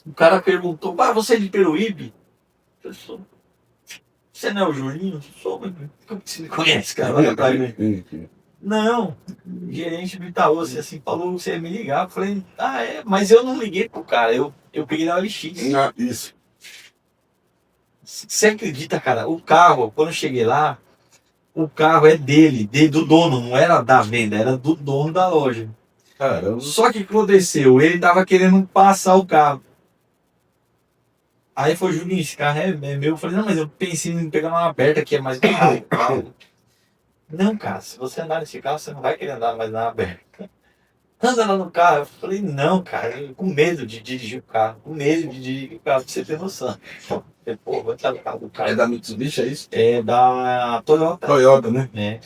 S2: o cara perguntou, você é de Peruíbe? Eu sou. Você não é o Juninho? Sou, mas como que você me conhece, cara? Olha pra mim. Não, o gerente do Itaú, assim, falou que você ia me ligar. Eu falei, mas eu não liguei pro cara, eu peguei na OLX.
S1: Ah, isso.
S2: Você acredita, cara? O carro, quando eu cheguei lá, o carro é dele, do dono, não era da venda, era do dono da loja.
S1: Caramba.
S2: Só que o que aconteceu? Ele tava querendo passar o carro. Aí foi, Juninho, esse carro é meu. Eu falei, não, mas eu pensei em pegar uma aberta que é mais barato. Não, cara, se você andar nesse carro, você não vai querer andar mais na aberta. Anda lá no carro. Eu falei, não, cara, eu com medo de dirigir o carro. Com medo de dirigir o carro, pra você ter noção. Eu falei, pô, vou entrar no carro do cara.
S1: É da Mitsubishi, é isso?
S2: É da Toyota.
S1: Toyota, né?
S2: É.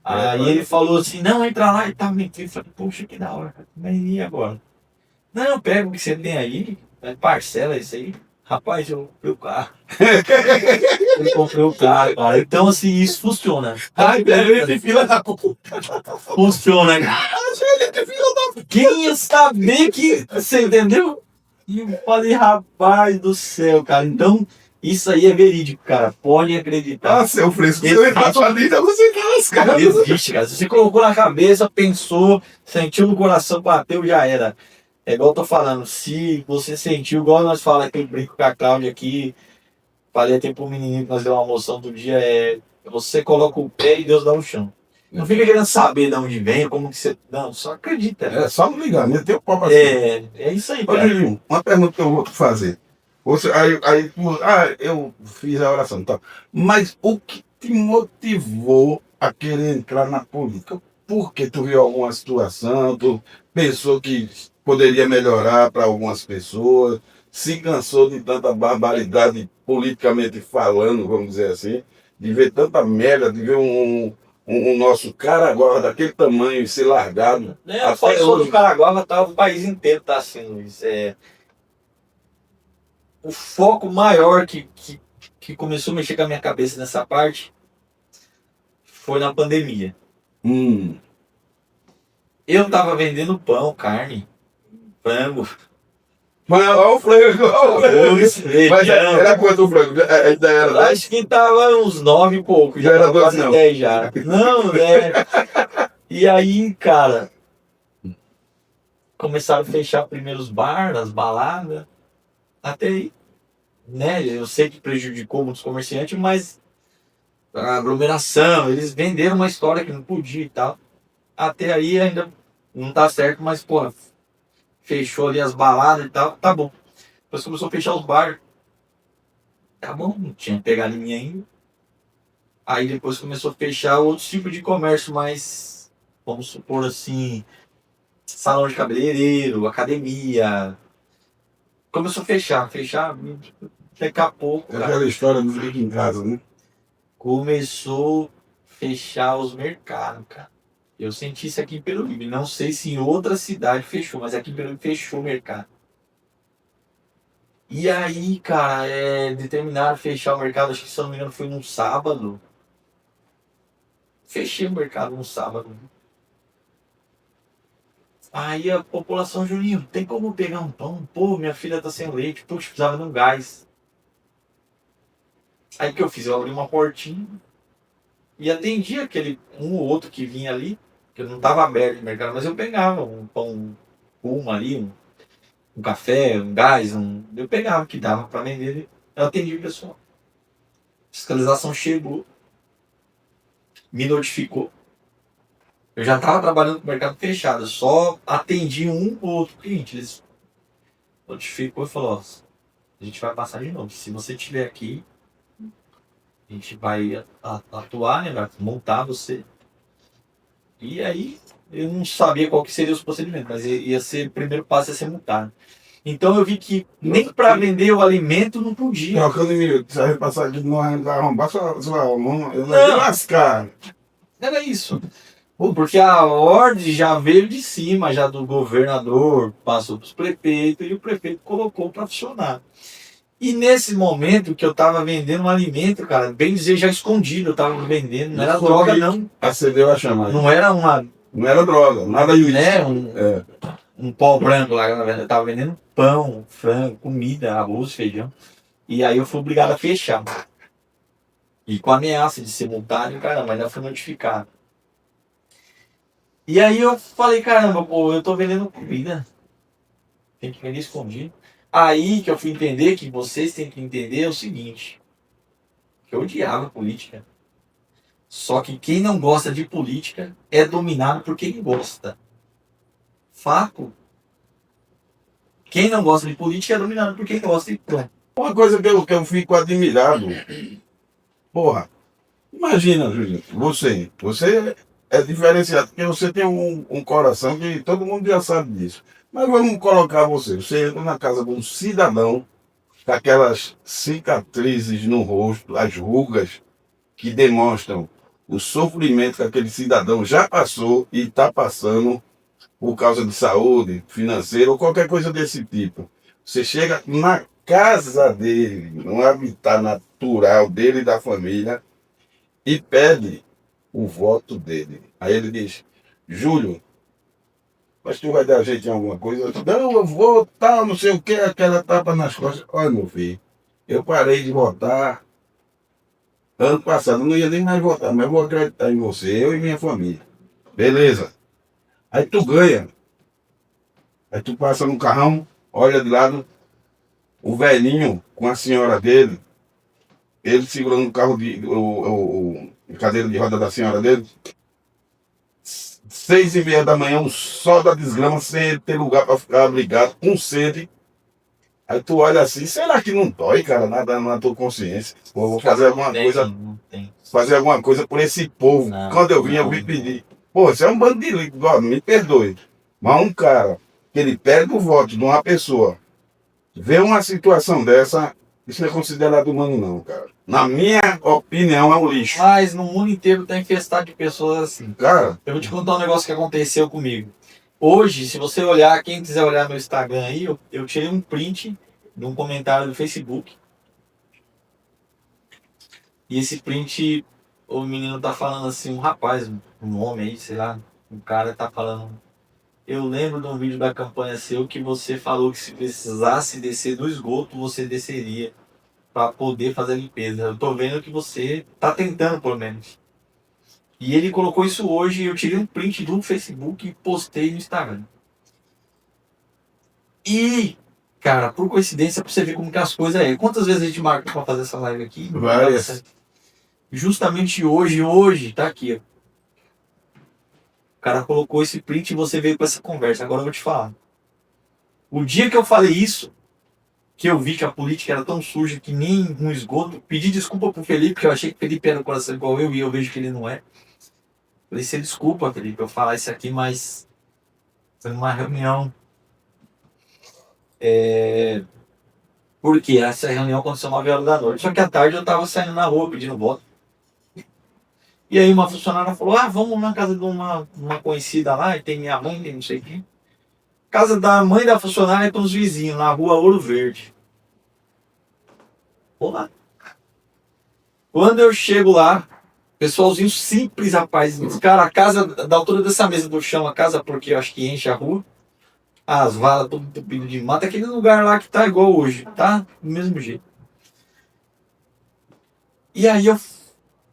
S2: Aí ele falou assim, não, entra lá e tal. Eu falei, poxa, que da hora, cara. Mas e agora? Não, pega o que você tem aí, parcela isso aí. Rapaz, eu comprei o carro. Eu comprei o carro, cara. Então, assim, isso funciona.
S1: Ai, beleza, fila da puta.
S2: Funciona, cara. Quem ia saber que. Você entendeu? E eu falei, rapaz do céu, cara. Então, isso aí é verídico, cara. Pode acreditar.
S1: Ah, seu fresco, se eu entrar na sua vida, você tá lascado.
S2: Existe, cara. Se você colocou na cabeça, pensou, sentiu no coração, bateu, já era. É igual eu tô falando, se você sentiu, igual nós falamos que eu brinco com a Cláudia aqui, falei até pro menininho que nós deu uma moção do dia, você coloca o pé e Deus dá o chão. Não fica querendo saber de onde vem, como que você. Não, só acredita.
S1: É só não ligar, né? Tem o pau pra
S2: É isso aí,
S1: Ô,
S2: cara.
S1: Julinho, uma pergunta que eu vou te fazer. Você, eu fiz a oração, tá? Mas o que te motivou a querer entrar na política? Por que tu viu alguma situação, tu pensou que poderia melhorar para algumas pessoas, se cansou de tanta barbaridade politicamente falando, vamos dizer assim, de ver tanta merda, de ver um nosso cara agora daquele tamanho e ser largado.
S2: Eu só sou do Caraguá, tá, o país inteiro tá assim, Luiz. O foco maior que começou a mexer com a minha cabeça nessa parte foi na pandemia. Eu tava vendendo pão, carne, frango.
S1: Mas olha o frango,
S2: Arroz, feijão.
S1: Mas era quanto o frango? Ainda era
S2: Acho que tava uns 9 e pouco, já
S1: Já era
S2: tava
S1: 12
S2: quase
S1: não.
S2: 10 já. Não, né? E aí, cara, começaram a fechar primeiro os bares, as baladas. Até aí, né? Eu sei que prejudicou muitos comerciantes, mas a aglomeração, eles venderam uma história que não podia e tal. Até aí ainda não tá certo, mas, porra, fechou ali as baladas e tal, tá bom. Depois começou a fechar os bares. Tá bom, não tinha pegado ninguém ainda. Aí depois começou a fechar outros tipos de comércio, mas vamos supor assim, salão de cabeleireiro, academia. Começou a fechar, daqui a pouco,
S1: É
S2: cara,
S1: aquela história do fica em casa, né?
S2: começou a fechar os mercados, cara. Eu senti isso aqui em Peruíbe. Não sei se em outra cidade fechou, mas aqui em Peruíbe fechou o mercado. E aí, cara, determinaram fechar o mercado, acho que se eu não me engano foi num sábado. Fechei o mercado no sábado. Aí a população, Juninho, tem como pegar um pão? Pô, minha filha tá sem leite, puxa, precisava de um gás. Aí o que eu fiz? Eu abri uma portinha e atendi aquele um ou outro que vinha ali, que eu não tava aberto no mercado, mas eu pegava um pão, uma ali, um café, um gás, eu pegava o que dava para vender, eu atendi o pessoal. A fiscalização chegou, me notificou. Eu já estava trabalhando com o mercado fechado, eu só atendi um ou outro cliente. Eles notificou e falou, ó, a gente vai passar de novo. Se você estiver aqui, a gente vai atuar, né? Vai montar você. E aí, eu não sabia qual que seria os procedimentos, mas ia ser, o primeiro passo ia ser multar. Então eu vi que nem para vender o alimento não podia.
S1: Trocando em mim, se vai passar de novo, vai arrombar sua mão, eu
S2: Não.
S1: vou lascar.
S2: Era isso. Porque a ordem já veio de cima, já do governador, passou para os prefeitos e o prefeito colocou para funcionar. E nesse momento que eu estava vendendo um alimento, cara, bem dizer, já escondido, eu estava vendendo, não era droga não.
S1: Acendeu a chama.
S2: Não era uma...
S1: Não era droga, nada disso.
S2: Né,
S1: É.
S2: um pó branco lá, na verdade, eu estava vendendo pão, frango, comida, arroz, feijão. E aí eu fui obrigado a fechar. E com a ameaça de ser multado, caramba, ainda fui notificado. E aí eu falei, caramba, pô, eu tô vendendo comida. Tem que vender escondido. Aí que eu fui entender, que vocês têm que entender é o seguinte. Que eu odiava política. Só que quem não gosta de política é dominado por quem gosta. Fato. Quem não gosta de política é dominado por quem gosta. E pronto.
S1: Uma coisa que eu fico admirado. Porra, imagina, Júlio, você é diferenciado, porque você tem um coração que todo mundo já sabe disso. Mas vamos colocar você entra na casa de um cidadão com aquelas cicatrizes no rosto, as rugas que demonstram o sofrimento que aquele cidadão já passou e está passando por causa de saúde, financeira ou qualquer coisa desse tipo. Você chega na casa dele, no habitat natural dele e da família, e pede o voto dele. Aí ele diz, Júlio, mas tu vai dar jeito em alguma coisa? Eu digo, não, eu vou, tal, não sei o que, aquela tapa nas costas. Olha, meu filho, eu parei de votar ano passado, não ia nem mais votar, mas eu vou acreditar em você, eu e minha família. Beleza. Aí tu ganha. Aí tu passa no carrão, olha de lado, o velhinho com a senhora dele, ele segurando o carro a cadeira de roda da senhora dele, 6h30 da manhã, um sol da desgrama, sem ele ter lugar para ficar abrigado, com sede. Aí tu olha assim, será que não dói, cara, nada na tua consciência? Pô, vou fazer alguma coisa,
S2: Não tem.
S1: fazer alguma coisa por esse povo.
S2: Não,
S1: Quando eu vim,
S2: não.
S1: eu vim pedir. Pô, isso é um bando de lixo, me perdoe. Mas um cara que ele perde o voto de uma pessoa, vê uma situação dessa, isso não é considerado humano não, cara. Na minha opinião, é um lixo.
S2: Mas no mundo inteiro tá infestado de pessoas assim.
S1: Cara,
S2: Eu vou te contar um negócio que aconteceu comigo. Hoje, se você olhar, quem quiser olhar meu Instagram aí, eu tirei um print de um comentário do Facebook. E esse print, o menino tá falando assim, um rapaz, um homem aí, sei lá, um cara tá falando. Eu lembro de um vídeo da campanha seu que você falou que se precisasse descer do esgoto, você desceria para poder fazer a limpeza. Eu tô vendo que você tá tentando, pelo menos. E ele colocou isso hoje, eu tirei um print do Facebook e postei no Instagram. E, cara, por coincidência, pra você ver como que as coisas é. Quantas vezes a gente marca pra fazer essa live aqui?
S1: Várias.
S2: Justamente hoje, tá aqui, ó. O cara colocou esse print e você veio com essa conversa. Agora eu vou te falar. O dia que eu falei isso, que eu vi que a política era tão suja que nem um esgoto, pedi desculpa pro Felipe, que eu achei que o Felipe era um coração igual eu e eu vejo que ele não é. Falei, você desculpa, Felipe, eu falar isso aqui, mas foi numa reunião. Porque essa reunião aconteceu 9 horas da noite. Só que à tarde eu tava saindo na rua pedindo voto. E aí uma funcionária falou, vamos na casa de uma conhecida lá, e tem minha mãe, tem não sei quem. Casa da mãe da funcionária com os vizinhos, na rua Ouro Verde. Vou lá. Quando eu chego lá, Pessoalzinho simples, rapaz. Cara, a casa, da altura dessa mesa do chão, a casa, porque eu acho que enche a rua. As varas tudo entupido de mato. Aquele lugar lá que tá igual hoje, tá? Do mesmo jeito. E aí eu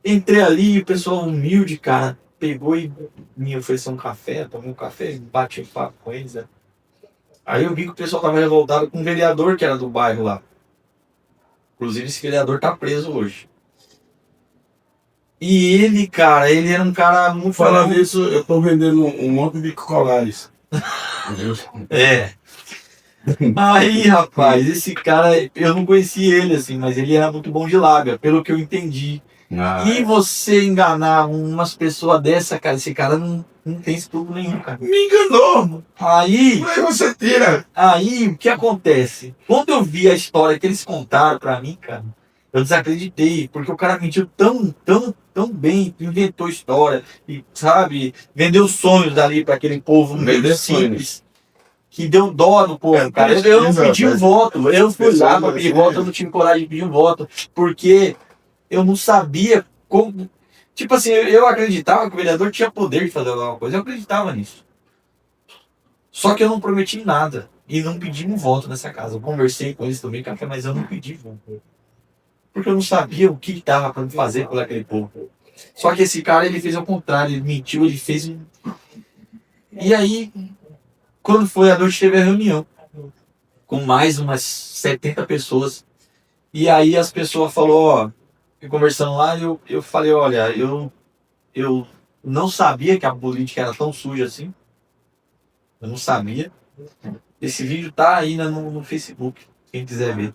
S2: entrei ali e o pessoal humilde, cara, pegou e me ofereceu um café, tomei um café, bati um papo com eles, né? Aí eu vi que o pessoal tava revoltado com um vereador que era do bairro lá. Inclusive esse vereador tá preso hoje. E ele, cara, ele era um cara muito
S1: Falando nisso, eu tô vendendo um monte de colares. Entendeu?
S2: É. Aí, rapaz, esse cara, eu não conhecia ele assim, mas ele era muito bom de lábia, pelo que eu entendi. E você enganar umas pessoas dessa, cara, esse cara não tem estudo nenhum, cara.
S1: Me enganou!
S2: Aí
S1: Você tira!
S2: Aí, o que acontece? Quando eu vi a história que eles contaram pra mim, cara, eu desacreditei, porque o cara mentiu tão bem, inventou história, e, sabe, vendeu sonhos ali pra aquele povo
S1: Vender
S2: simples, que deu dó no povo, cara. Eu não pedi um voto, eu fui lá pra pedir voto, eu não tive coragem de pedir um voto, porque eu não sabia como. Tipo assim, eu acreditava que o vereador tinha poder de fazer alguma coisa, eu acreditava nisso. Só que eu não prometi nada. E não pedi um voto nessa casa. Eu conversei com eles, tomei café, mas eu não pedi voto. Porque eu não sabia o que estava para fazer por aquele povo. Só que esse cara, ele fez ao contrário. Ele mentiu, ele fez um... E aí, quando foi à noite, teve a reunião. Com mais umas 70 pessoas. E aí as pessoas falaram, ó... Conversando lá, eu falei, olha, eu não sabia que a política era tão suja assim. Eu não sabia. Esse vídeo tá aí no Facebook, quem quiser ver.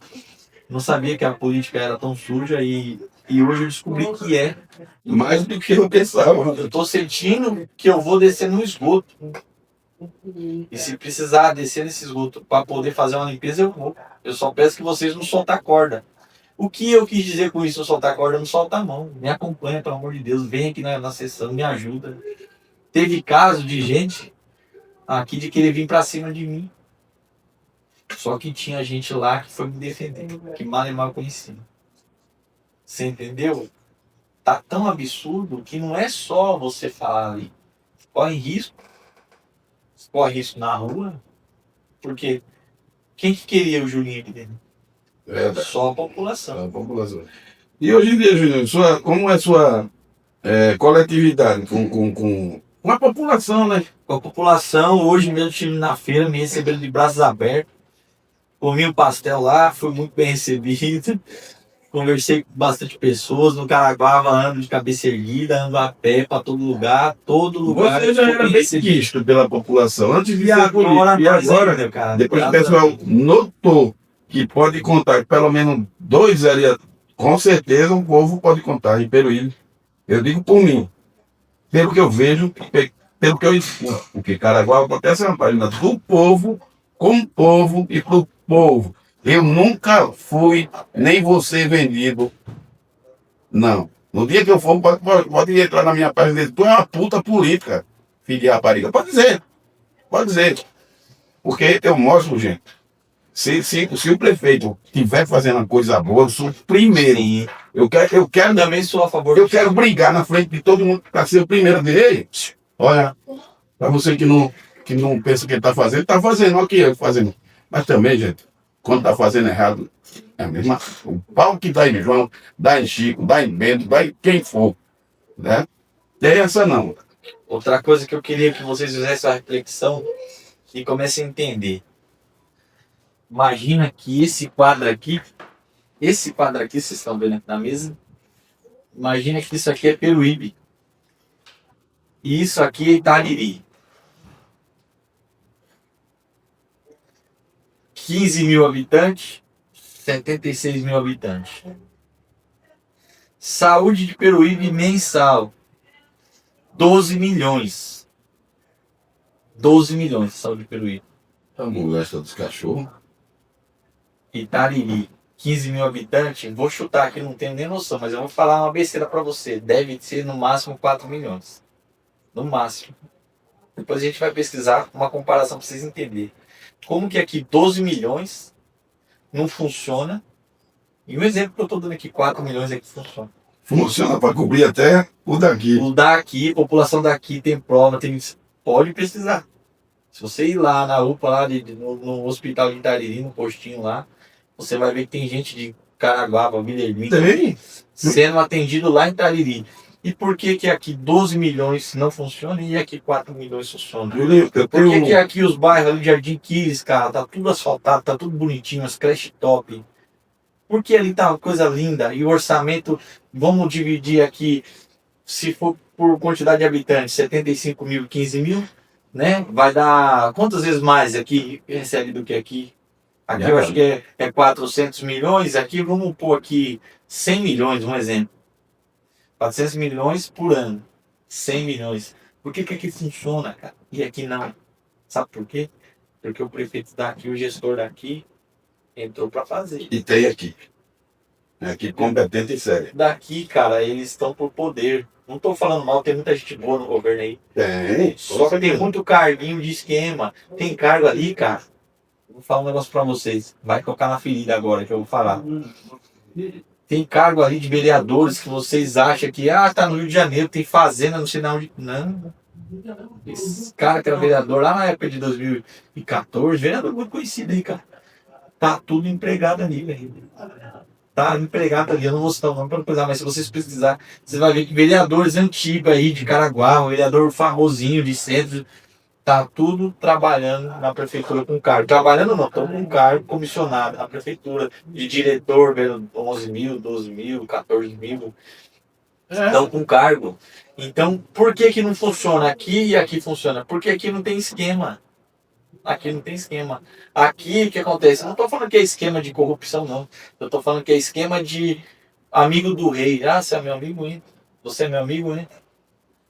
S2: Não sabia que a política era tão suja e hoje eu descobri que é.
S1: Mais do que eu pensava.
S2: Eu tô sentindo que eu vou descer no esgoto. E se precisar descer nesse esgoto para poder fazer uma limpeza, eu vou. Eu só peço que vocês não soltem a corda. O que eu quis dizer com isso, não soltar a corda, não solta a mão. Me acompanha, pelo amor de Deus. Vem aqui na sessão, me ajuda. Teve caso de gente aqui de querer vir para cima de mim. Só que tinha gente lá que foi me defender, que mal e mal conhecia. Você entendeu? Tá tão absurdo que não é só você falar ali. Você corre risco. Você corre risco na rua. Porque quem que queria o Julinho aqui dentro? Só a população.
S1: A população. E hoje em dia, Júnior, como é sua coletividade com a população, né?
S2: Com a população, hoje mesmo estive na feira, me receberam de braços abertos. Comi um pastel lá, fui muito bem recebido. Conversei com bastante pessoas. No Caraguava, ando de cabeça erguida, ando a pé para todo lugar. Todo lugar.
S1: Você já era bem quisto pela população antes de
S2: E
S1: ser político.
S2: agora,
S1: E agora,
S2: ainda, cara,
S1: depois o pessoal notou que pode contar pelo menos 2 vereadores, com certeza o povo pode contar em Peruíbe. Eu digo por mim, pelo que eu vejo, pelo que eu escuto. Porque Caraguá acontece uma página do povo, com o povo e pro povo. Eu nunca fui, nem vou ser vendido. Não. No dia que eu for, pode entrar na minha página e dizer, tu é uma puta política, filho de rapariga. Pode dizer. Pode dizer. Porque eu mostro, gente. Se o prefeito estiver fazendo uma coisa boa, eu sou o primeiro.
S2: Sim.
S1: Eu quero
S2: Também sou a favor.
S1: eu quero brigar na frente de todo mundo para ser o primeiro a dizer, ei, olha, para você que não pensa que ele está fazendo, olha o que ele está fazendo. Mas também, gente, quando está fazendo errado, é a mesma. O pau que dá em João, dá em Chico, dá em Bento, dá em quem for. Né? Tem essa não.
S2: Outra coisa que eu queria que vocês fizessem uma reflexão e comecem a entender. Imagina que esse quadro aqui, vocês estão vendo aqui na mesa, imagina que isso aqui é Peruíbe. E isso aqui é Itariri. 15 mil habitantes, 76 mil habitantes. Saúde de Peruíbe mensal, 12 milhões. 12 milhões de saúde de Peruíbe.
S1: A molesta dos cachorros.
S2: Itariri, 15 mil habitantes, vou chutar aqui, não tenho nem noção, mas eu vou falar uma besteira para você. Deve ser no máximo 4 milhões. No máximo. Depois a gente vai pesquisar uma comparação para vocês entenderem. Como que aqui 12 milhões não funciona. E um exemplo que eu estou dando aqui, 4 milhões é que funciona.
S1: Funciona para cobrir até o daqui.
S2: O daqui, população daqui tem prova, pode pesquisar. Se você ir lá na UPA, lá no hospital de Itariri, no postinho lá, você vai ver que tem gente de Caraguá, Vilhelmina,
S1: Tem?
S2: sendo atendido lá em Itariri. E por que que aqui 12 milhões não funciona e aqui 4 milhões funciona?
S1: Julinho, eu
S2: Por que
S1: tenho...
S2: que aqui os bairros ali de Jardim Quires, cara, tá tudo asfaltado, tá tudo bonitinho, as creches top? Porque ali tá uma coisa linda e o orçamento, vamos dividir aqui, se for por quantidade de habitantes, 75 mil, 15 mil, né? Vai dar quantas vezes mais aqui recebe do que aqui? Aqui eu acho que é 400 milhões, aqui vamos pôr aqui 100 milhões, um exemplo. 400 milhões por ano, 100 milhões. Por que que aqui funciona, cara? E aqui não? Sabe por quê? Porque o prefeito daqui, o gestor daqui, entrou para fazer.
S1: E tem aqui. Aqui competente e sério.
S2: Daqui, cara, eles estão por poder. Não tô falando mal, tem muita gente boa no governo aí.
S1: Tem.
S2: Só que tem muito carguinho de esquema. Tem cargo ali, cara. Vou falar um negócio pra vocês. Vai tocar na ferida agora que eu vou falar. Tem cargo ali de vereadores que vocês acham que tá no Rio de Janeiro, tem fazenda, não sei na onde. Não. Esse cara que era vereador lá na época de 2014, vereador muito conhecido aí, cara. Tá tudo empregado ali, velho. Tá empregado ali, eu não vou citar o nome para não pesar, mas se vocês pesquisar, você vai ver que vereadores antigos aí de Caraguá, um vereador famosinho de centro, tá tudo trabalhando na prefeitura com cargo. Trabalhando não, estão com cargo comissionado na prefeitura, de diretor, ganhando 11 mil, 12 mil, 14 mil. Estão com cargo. Então, por que que não funciona aqui e aqui funciona? Porque aqui não tem esquema. Aqui não tem esquema. Aqui o que acontece? Eu não estou falando que é esquema de corrupção, não. Eu estou falando que é esquema de amigo do rei. Ah, você é meu amigo, hein? Você é meu amigo, hein?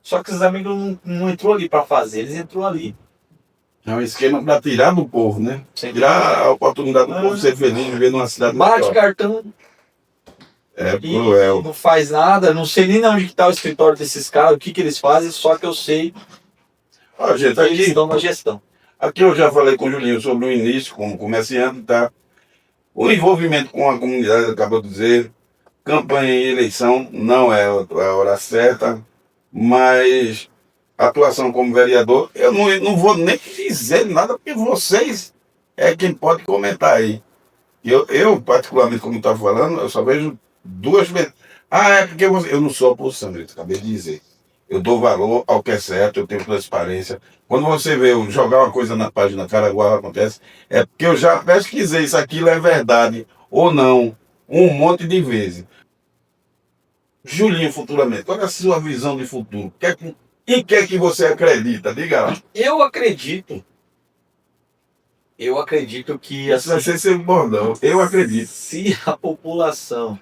S2: Só que esses amigos não entrou ali para fazer, eles entrou ali.
S1: É um esquema para tirar do povo, né? Tirar a oportunidade do povo ser feliz, viver numa cidade
S2: Bate
S1: melhor.
S2: cartão.
S1: É cruel.
S2: Não faz nada, não sei nem onde está o escritório desses caras, o que eles fazem, só que eu sei
S1: Ó, gente,
S2: que eles
S1: aqui,
S2: estão na gestão.
S1: aqui eu já falei com o Julinho sobre o início, como comerciante, tá? O envolvimento com a comunidade, acabou de dizer, campanha e eleição não é a hora certa, mas atuação como vereador, eu não vou nem dizer nada, porque vocês é quem pode comentar aí. Eu particularmente, como estava falando, eu só vejo duas vezes. Ah, é porque eu não sou oposição, eu acabei de dizer. Eu dou valor ao que é certo, eu tenho transparência. Quando você vê eu jogar uma coisa na página Caraguá acontece, é porque eu já pesquisei se aquilo é verdade ou não, um monte de vezes. Julinho, futuramente, qual é a sua visão de futuro? Em que é que você acredita? Diga lá.
S2: Eu acredito que
S1: Isso vai ser seu bordão. Eu acredito.
S2: se a população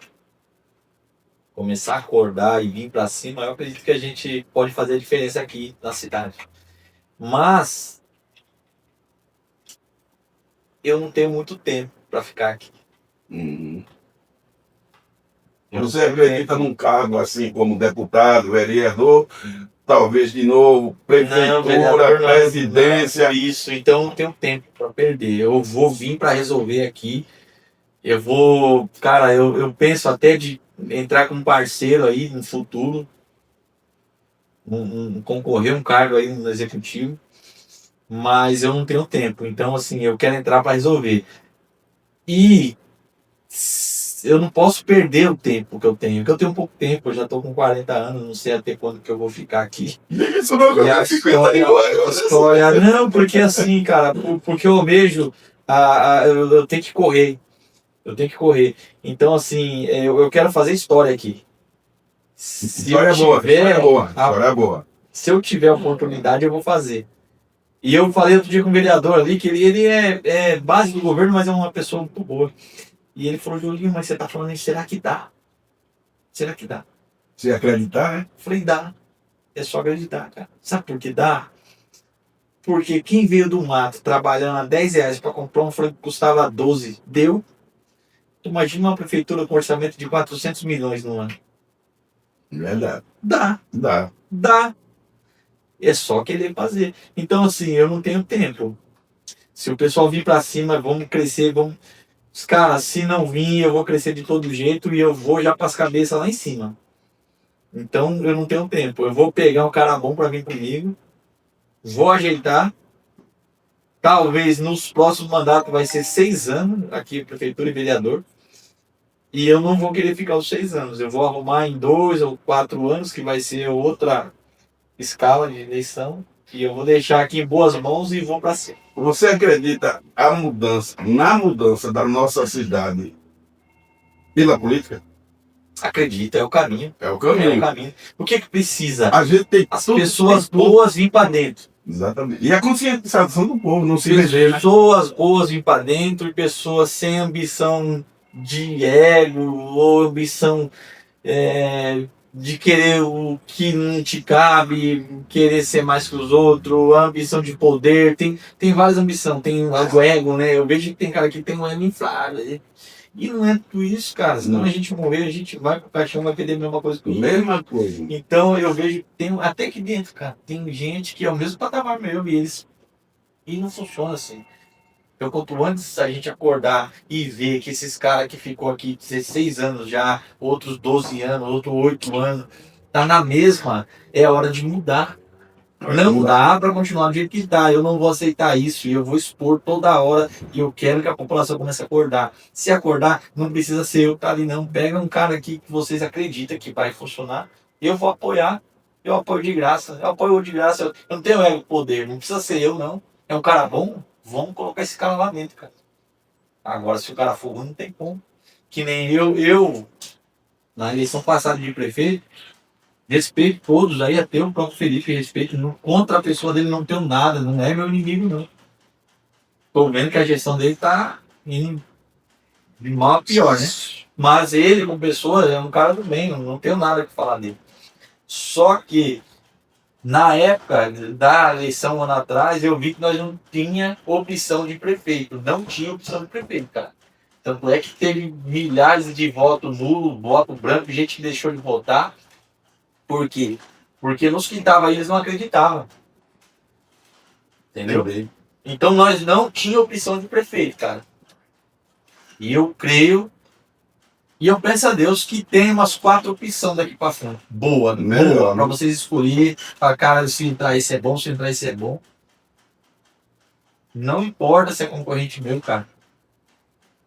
S2: começar a acordar e vir para cima, eu acredito que a gente pode fazer a diferença aqui na cidade. Mas eu não tenho muito tempo para ficar aqui.
S1: Uhum. Você acredita num cargo assim como deputado, vereador, talvez de novo, prefeitura,
S2: vereador não,
S1: presidência?
S2: não, isso, então não tenho tempo para perder. Eu vou vir para resolver aqui. Eu vou, cara, eu penso até de entrar com um parceiro aí no futuro, concorrer um cargo aí no executivo, mas eu não tenho tempo. Então, assim, eu quero entrar para resolver. E eu não posso perder o tempo que eu tenho, porque eu tenho pouco tempo, eu já estou com 40 anos, não sei até quando que eu vou ficar aqui.
S1: Isso não
S2: E a história, não, porque assim, cara, porque eu vejo, eu tenho que correr, eu tenho que correr. Então, assim, eu quero fazer história aqui.
S1: História é boa, história é boa.
S2: Se eu tiver a oportunidade, eu vou fazer. E eu falei outro dia com o vereador ali, que ele é base do governo, mas é uma pessoa muito boa. E ele falou, Julinho, mas você tá falando isso, será que dá? Será que dá?
S1: Se acreditar, né?
S2: Eu falei, dá. É só acreditar, cara. Sabe por que dá? Porque quem veio do mato trabalhando a 10 reais para comprar um frango que custava 12, deu. Imagina uma prefeitura com orçamento de 400 milhões no ano.
S1: Verdade.
S2: Dá. Dá. É só querer fazer. Então, assim, eu não tenho tempo. Se o pessoal vir para cima, vamos crescer, vamos... Cara, se não vir, eu vou crescer de todo jeito e eu vou já para as cabeças lá em cima. Então eu não tenho tempo. Eu vou pegar um cara bom para vir comigo, vou ajeitar. Talvez nos próximos mandatos vai ser 6 anos aqui, prefeitura e vereador. E eu não vou querer ficar os 6 anos. Eu vou arrumar em 2 ou 4 anos, que vai ser outra escala de eleição. E eu vou deixar aqui em boas mãos e vou para cima.
S1: Você acredita na mudança da nossa cidade pela política?
S2: Acredita, é o caminho.
S1: É o
S2: É o
S1: caminho.
S2: caminho. O que precisa?
S1: A gente tem
S2: As
S1: tudo,
S2: pessoas
S1: tem tudo.
S2: boas vir para dentro.
S1: Exatamente. E a conscientização do povo, não se eleger, né?
S2: Pessoas boas vir para dentro e pessoas sem ambição de ego ou ambição de querer o que não te cabe, querer ser mais que os outros, a ambição de poder. Tem várias ambições, tem o ego, né? Eu vejo que tem cara que tem um ego inflado. E não é tudo isso, cara. Senão
S1: Não.
S2: a gente morrer, a gente vai pro caixão, vai perder a mesma coisa que o outro.
S1: Mesma coisa.
S2: Então eu vejo que tem até aqui dentro, cara, tem gente que é o mesmo patamar meu e não funciona assim. Então quanto antes a gente acordar e ver que esses caras que ficou aqui 16 anos já, outros 12 anos, outros 8 anos, tá na mesma, é hora de mudar. Não dá para continuar do jeito que está. Eu não vou aceitar isso e eu vou expor toda hora e eu quero que a população comece a acordar. Se acordar, não precisa ser eu que tá ali não. Pega um cara aqui que vocês acreditam que vai funcionar. Eu vou apoiar. Eu apoio de graça. Eu apoio de graça. Eu não tenho ego poder. Não precisa ser eu, não. É um cara bom? Vamos colocar esse cara lá dentro, cara. Agora, se o cara for ruim, não tem como. Que nem eu na eleição passada de prefeito, respeito todos aí, até o próprio Felipe, respeito. Contra a pessoa dele não tenho nada, não é meu inimigo, não. Tô vendo que a gestão dele tá indo de mal a pior, né? Mas ele, como pessoa, é um cara do bem, não tenho nada que falar dele. Só que, na época da eleição, um ano atrás, eu vi que nós não tinha opção de prefeito. Não tinha opção de prefeito, cara. Tanto é que teve milhares de votos nulos, voto branco, gente que deixou de votar. Por quê? Porque nos que estavam aí eles não acreditavam. Entendeu? Então nós não tínhamos opção de prefeito, cara. E eu creio, e eu peço a Deus que tem umas 4 opções daqui pra frente. Boa,
S1: Melhor,
S2: pra
S1: né?
S2: vocês escolher. Pra cara, se entrar esse é bom, se entrar esse é bom. Não importa se é concorrente meu, cara.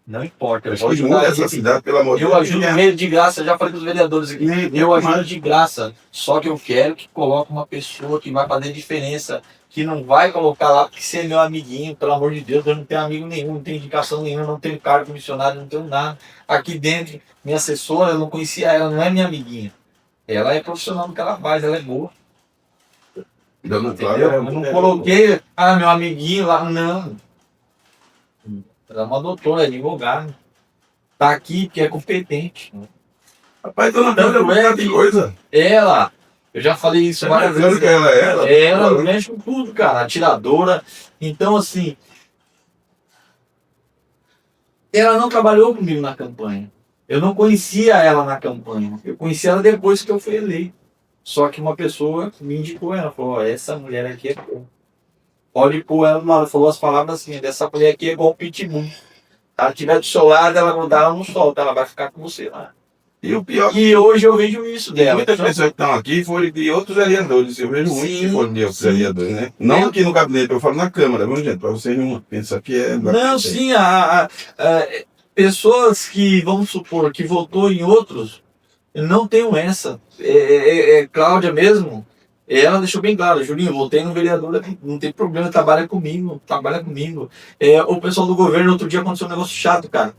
S2: Não importa. Eu vou
S1: Acho que
S2: ajudar
S1: muda essa
S2: ele.
S1: cidade, pelo amor de
S2: Eu
S1: Deus.
S2: ajudo meio de graça, já falei com os vereadores aqui. Eu ajudo de graça. Só que eu quero que coloque uma pessoa que vai fazer diferença. Que não vai colocar lá porque você é meu amiguinho, pelo amor de Deus, eu não tenho amigo nenhum, não tenho indicação nenhuma, não tenho cargo missionário, não tenho nada. Aqui dentro, minha assessora, eu não conhecia ela, não é minha amiguinha. Ela é profissional do que ela faz, ela é boa.
S1: Dando
S2: Entendeu? Eu não coloquei, meu amiguinho lá, não. Ela é uma doutora, é advogada. Tá aqui porque é competente.
S1: Rapaz, dona Cláudia é um bocado de coisa.
S2: Ela, eu já falei isso várias vezes.
S1: Que ela é?
S2: Ela mexe com tudo, cara. Atiradora. Então, assim. Ela não trabalhou comigo na campanha. Eu não conhecia ela na campanha. Eu conheci ela depois que eu fui eleito. Só que uma pessoa me indicou ela. Falou: ó, essa mulher aqui é boa. Pode pôr ela. Ela falou as palavras assim: dessa mulher aqui é igual o pitbull. Se ela estiver do seu lado, ela não dá, ela não solta. Ela vai ficar com você lá.
S1: E o pior,
S2: E hoje eu vejo isso dela.
S1: muitas
S2: Então,
S1: pessoas que estão aqui foram de outros vereadores. Eu vejo muitos que
S2: Sim,
S1: foram de outros
S2: sim.
S1: vereadores, né? Não aqui no gabinete, eu falo na Câmara, viu, gente? Para vocês não pensar que é.
S2: Não, sim, pessoas que, vamos supor, que votou em outros, não tenho essa. Cláudia mesmo, ela deixou bem claro: Julinho, votei no vereador, não tem problema, trabalha comigo, trabalha comigo. O pessoal do governo, outro dia aconteceu um negócio chato, cara.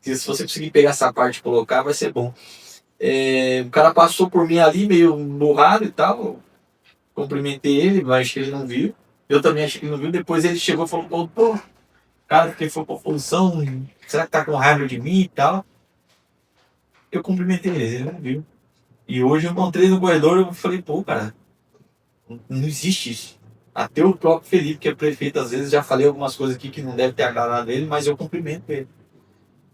S2: Que se você conseguir pegar essa parte e colocar, vai ser bom. O cara passou por mim ali, meio borrado e tal, cumprimentei ele, mas acho que ele não viu. Eu também achei que ele não viu. Depois ele chegou e falou: pô, cara que foi pra oposição, será que tá com raiva de mim e tal? Eu cumprimentei ele não viu. E hoje eu encontrei no corredor e eu falei: pô, cara, não existe isso. Até o próprio Felipe, que é prefeito, às vezes já falei algumas coisas aqui que não deve ter agradado ele, mas eu cumprimento ele.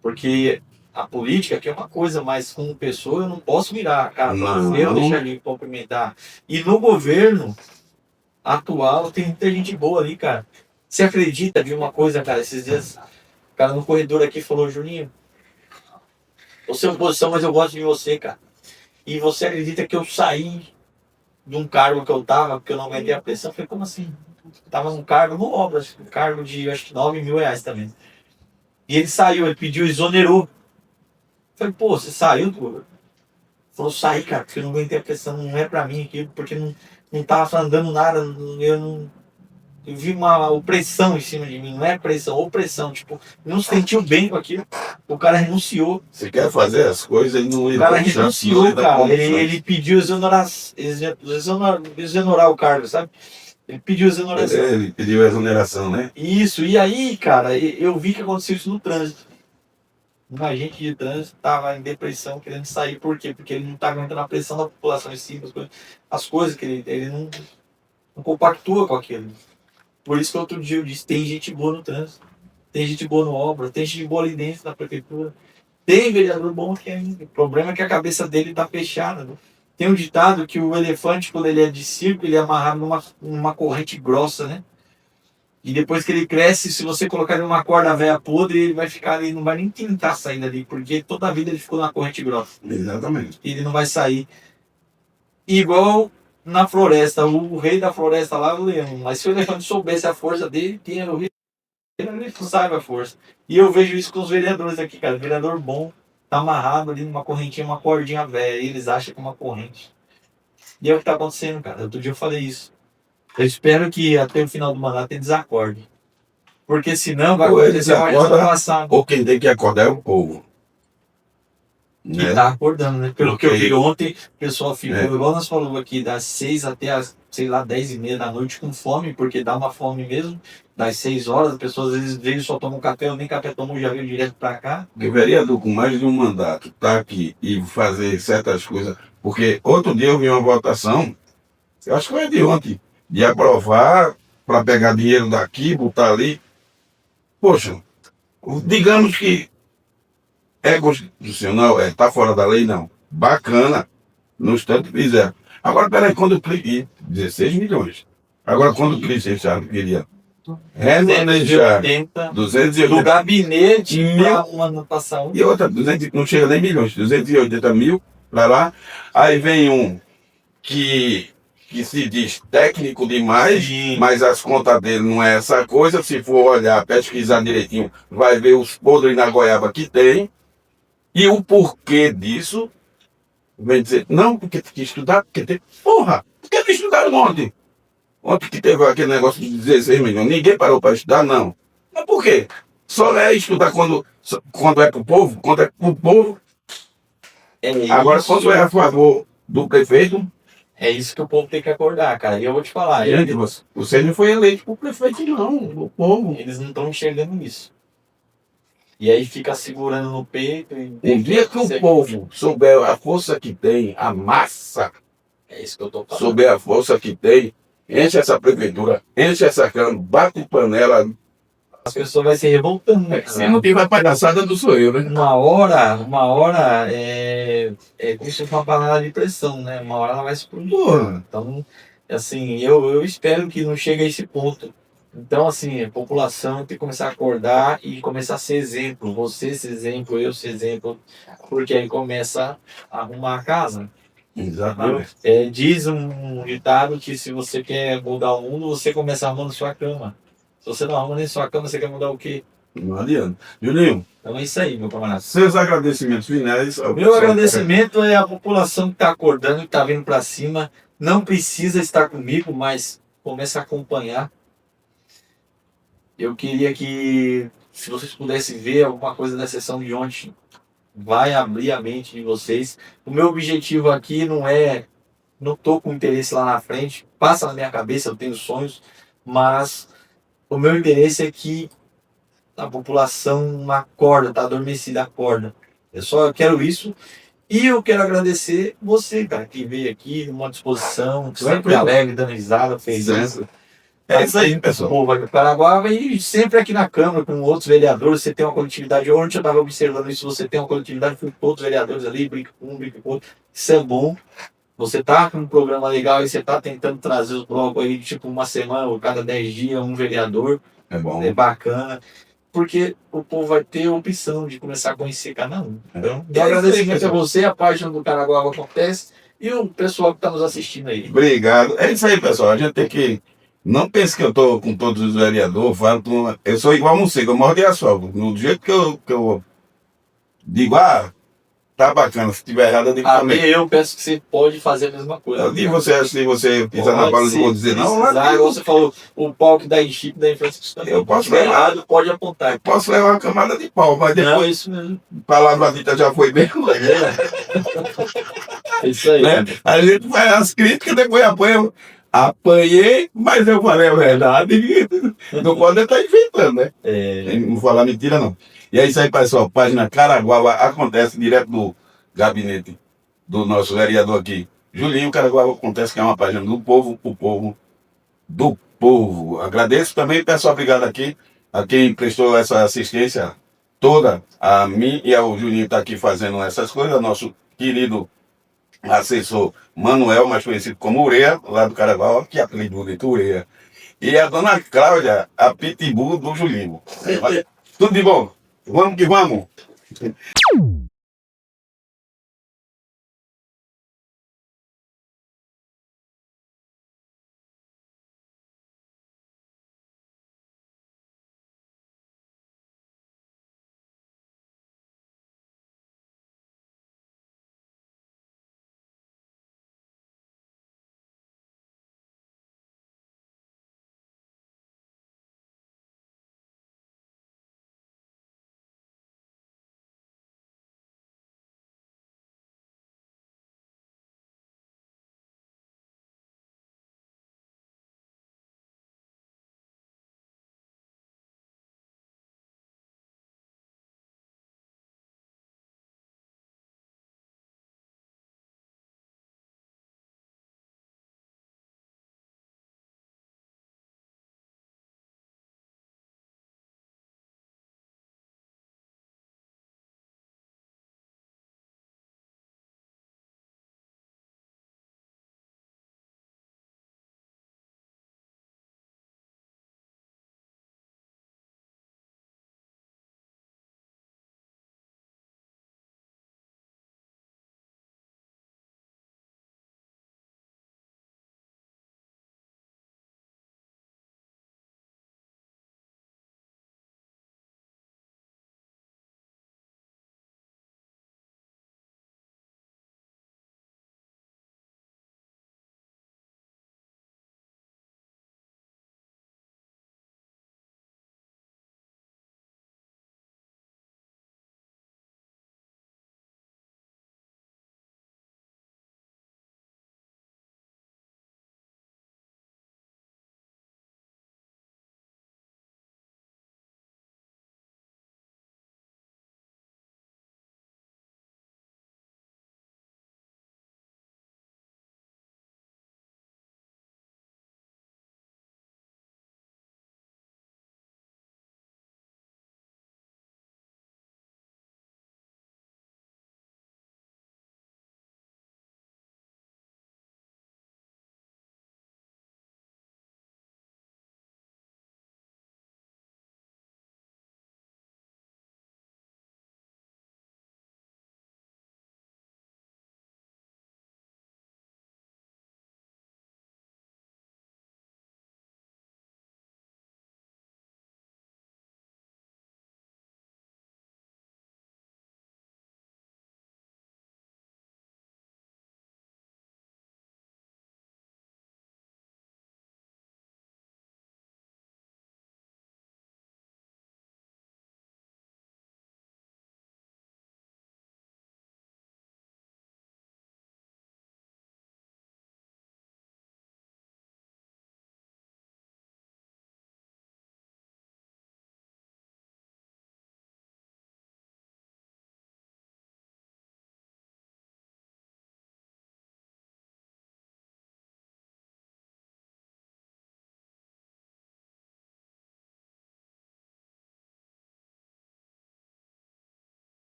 S2: Porque a política aqui é uma coisa, mas como pessoa eu não posso virar a cara pra
S1: Não.
S2: você, eu deixar de cumprimentar. E no governo atual tem muita gente boa ali, cara. Você acredita de uma coisa, cara? Esses dias, o cara no corredor aqui falou: Juninho, você é oposição, mas eu gosto de você, cara. E você acredita que eu saí de um cargo que eu tava, porque eu não aguentei a pressão? Eu falei, como assim? Eu tava num cargo, no Obras, um cargo de acho que R$ 9.000 também. E ele saiu, ele pediu, exonerou. Eu falei, pô, você saiu, pô? Falou, saí, cara, porque eu não aguentei a pressão, não é pra mim aquilo, porque não tava andando nada, eu não. Eu vi uma opressão em cima de mim, não é pressão, opressão, tipo, não se sentiu bem com aquilo. O cara renunciou.
S1: Você quer fazer as coisas e não
S2: O
S1: lhe
S2: cara
S1: dá chance, não
S2: renunciou,
S1: lhe dá
S2: cara.
S1: condições.
S2: Ele pediu exonerar o cargo, sabe? Ele pediu exoneração.
S1: Ele pediu exoneração, né?
S2: Isso, e aí, cara, eu vi que aconteceu isso no trânsito. Um agente de trânsito estava em depressão, querendo sair. Por quê? Porque ele não está aguentando a pressão da população em si, as coisas que ele não compactua com aquilo. Por isso que outro dia eu disse, tem gente boa no trânsito, tem gente boa no obra, tem gente boa ali dentro da prefeitura, tem vereador bom que ainda. O problema é que a cabeça dele está fechada. Né? Tem um ditado que o elefante, quando ele é de circo, ele é amarrado numa corrente grossa, né? E depois que ele cresce, se você colocar ele numa corda velha podre, ele vai ficar ali, não vai nem tentar sair dali, porque toda a vida ele ficou na corrente grossa.
S1: Exatamente.
S2: E ele não vai sair. Igual na floresta, o rei da floresta lá é o leão. Mas se o elefante soubesse a força dele, tinha o rei, ele não sabe a força. E eu vejo isso com os vereadores aqui, cara. Vereador bom, tá amarrado ali numa correntinha, uma cordinha velha, e eles acham que é uma corrente. E é o que tá acontecendo, cara. Outro dia eu falei isso. Eu espero que até o final do mandato ele desacorde. Porque senão vai
S1: Ou ele
S2: acontecer uma
S1: desacorda,
S2: gestão passada.
S1: ou quem tem que acordar é o povo.
S2: Que
S1: Né?
S2: tá acordando, né? Pelo que eu vi
S1: Porque-
S2: ontem, o pessoal ficou, igual nós falamos aqui, das 6 até as, sei lá, 10h30 da noite com fome, porque dá uma fome mesmo. Das 6 horas, as pessoas às vezes veio só tomam café, ou nem café tomam, já veio direto pra cá.
S1: Porque vereador com mais de um mandato tá aqui e fazer certas coisas. Porque outro dia eu vi uma votação, eu acho que foi de ontem, de aprovar para pegar dinheiro daqui, botar ali. Poxa, digamos que é constitucional, tá fora da lei, não. Bacana, no instante fizeram. Agora, peraí, quando o clique, 16 milhões. Agora, quando o clique queria remanejar
S2: 280 do
S1: 280
S2: gabinete
S1: Mil.
S2: pra uma anotação.
S1: e outra, 200, não chega nem milhões, 280 mil para lá. Aí vem um que se diz técnico demais,
S2: Sim.
S1: mas as contas dele não é essa coisa. Se for olhar, pesquisar direitinho, vai ver os podres na goiaba que tem. E o porquê disso, vem dizer, não, porque tem que estudar, porque tem. Porra, por que não estudaram ontem? Ontem que teve aquele negócio de 16 milhões, ninguém parou para estudar, não. Mas por quê? Só é estudar quando é pro povo, quando é pro povo. Agora,
S2: isso,
S1: quando é a favor do prefeito,
S2: é isso que o povo tem que acordar, cara. E eu vou te falar,
S1: gente, você não foi eleito por prefeito, não, o povo.
S2: eles não estão enxergando isso. E aí fica segurando no peito.
S1: Um dia que o povo souber a força que tem, a massa,
S2: É isso que eu tô falando.
S1: souber a força que tem, enche essa prefeitura, enche essa câmara, bate panela.
S2: As pessoas vão se revoltando, né?
S1: Se não tiver palhaçada, não sou eu, né?
S2: Uma hora é como se fosse uma panela de pressão, né? Uma hora ela vai explodir.
S1: Porra.
S2: Então, assim, eu espero que não chegue a esse ponto. Então, assim, a população tem que começar a acordar e começar a ser exemplo. Você ser exemplo, eu ser exemplo, porque aí começa a arrumar a casa.
S1: Exatamente.
S2: Diz um ditado que se você quer mudar o mundo, você começa arrumando sua cama. Se você não arruma nem sua cama, você quer mudar o quê?
S1: Não adianta. Julinho,
S2: Então é isso aí, meu camarada.
S1: seus agradecimentos finais.
S2: Meu agradecimento é a população que está acordando, que está vindo para cima. Não precisa estar comigo, mas começa a acompanhar. Eu queria que, se vocês pudessem ver alguma coisa da sessão de ontem, vai abrir a mente de vocês. O meu objetivo aqui não estou com interesse lá na frente, passa na minha cabeça, eu tenho sonhos, mas o meu interesse é que a população acorda, está adormecida, acorda. Eu quero isso. E eu quero agradecer você, cara, que veio aqui numa disposição, sempre alegre, dando risada, feliz.
S1: É isso aí, pessoal.
S2: O povo vai para Paraguai e sempre aqui na Câmara, com outros vereadores, você tem uma coletividade. Ontem eu estava observando isso, você tem uma coletividade com todos os vereadores ali, brinca com um, brinca com outro. Isso é bom. Você tá com um programa legal e você tá tentando trazer os blocos aí, tipo, uma semana ou cada 10 dias, um vereador.
S1: É bom.
S2: É bacana. porque o povo vai ter a opção de começar a conhecer cada um. Então,
S1: É
S2: agradecimento
S1: isso aí,
S2: a você, a página do Caraguá Acontece e o pessoal que está nos assistindo aí.
S1: Obrigado. É isso aí, pessoal. A gente tem que. Não pense que eu estou com todos os vereadores, eu sou igual a você, eu morro de asfalto. No jeito que eu digo, tá bacana, se tiver errado, eu digo também.
S2: Eu peço que você pode fazer a mesma coisa.
S1: E você, se você pisar na bola, eu não vou dizer não.
S2: Precisar, igual você falou, o pau que dá em chip da infraestrutura.
S1: Eu posso
S2: Se tiver
S1: levar.
S2: errado, pode apontar.
S1: Eu posso levar uma camada de pau, mas
S2: Não,
S1: depois
S2: isso mesmo.
S1: a palavra dita já foi bem.
S2: É isso aí.
S1: Né? A gente faz as críticas, depois apanha. Apanhei, mas eu falei a verdade. Não pode estar inventando, né? Não falar mentira, não. E é isso aí, pessoal. Página Caraguá Acontece, direto do gabinete do nosso vereador aqui, Julinho. Caraguá Acontece, que é uma página do povo, o povo, do povo. Agradeço também, pessoal, obrigado aqui a quem prestou essa assistência toda, a mim e ao Julinho que está aqui fazendo essas coisas, nosso querido assessor Manuel, mais conhecido como Ureia, lá do Caraguá, que apelido bonito, Ureia. E a dona Cláudia, a pitbull do Julinho. Tudo de bom? Vamos que vamos!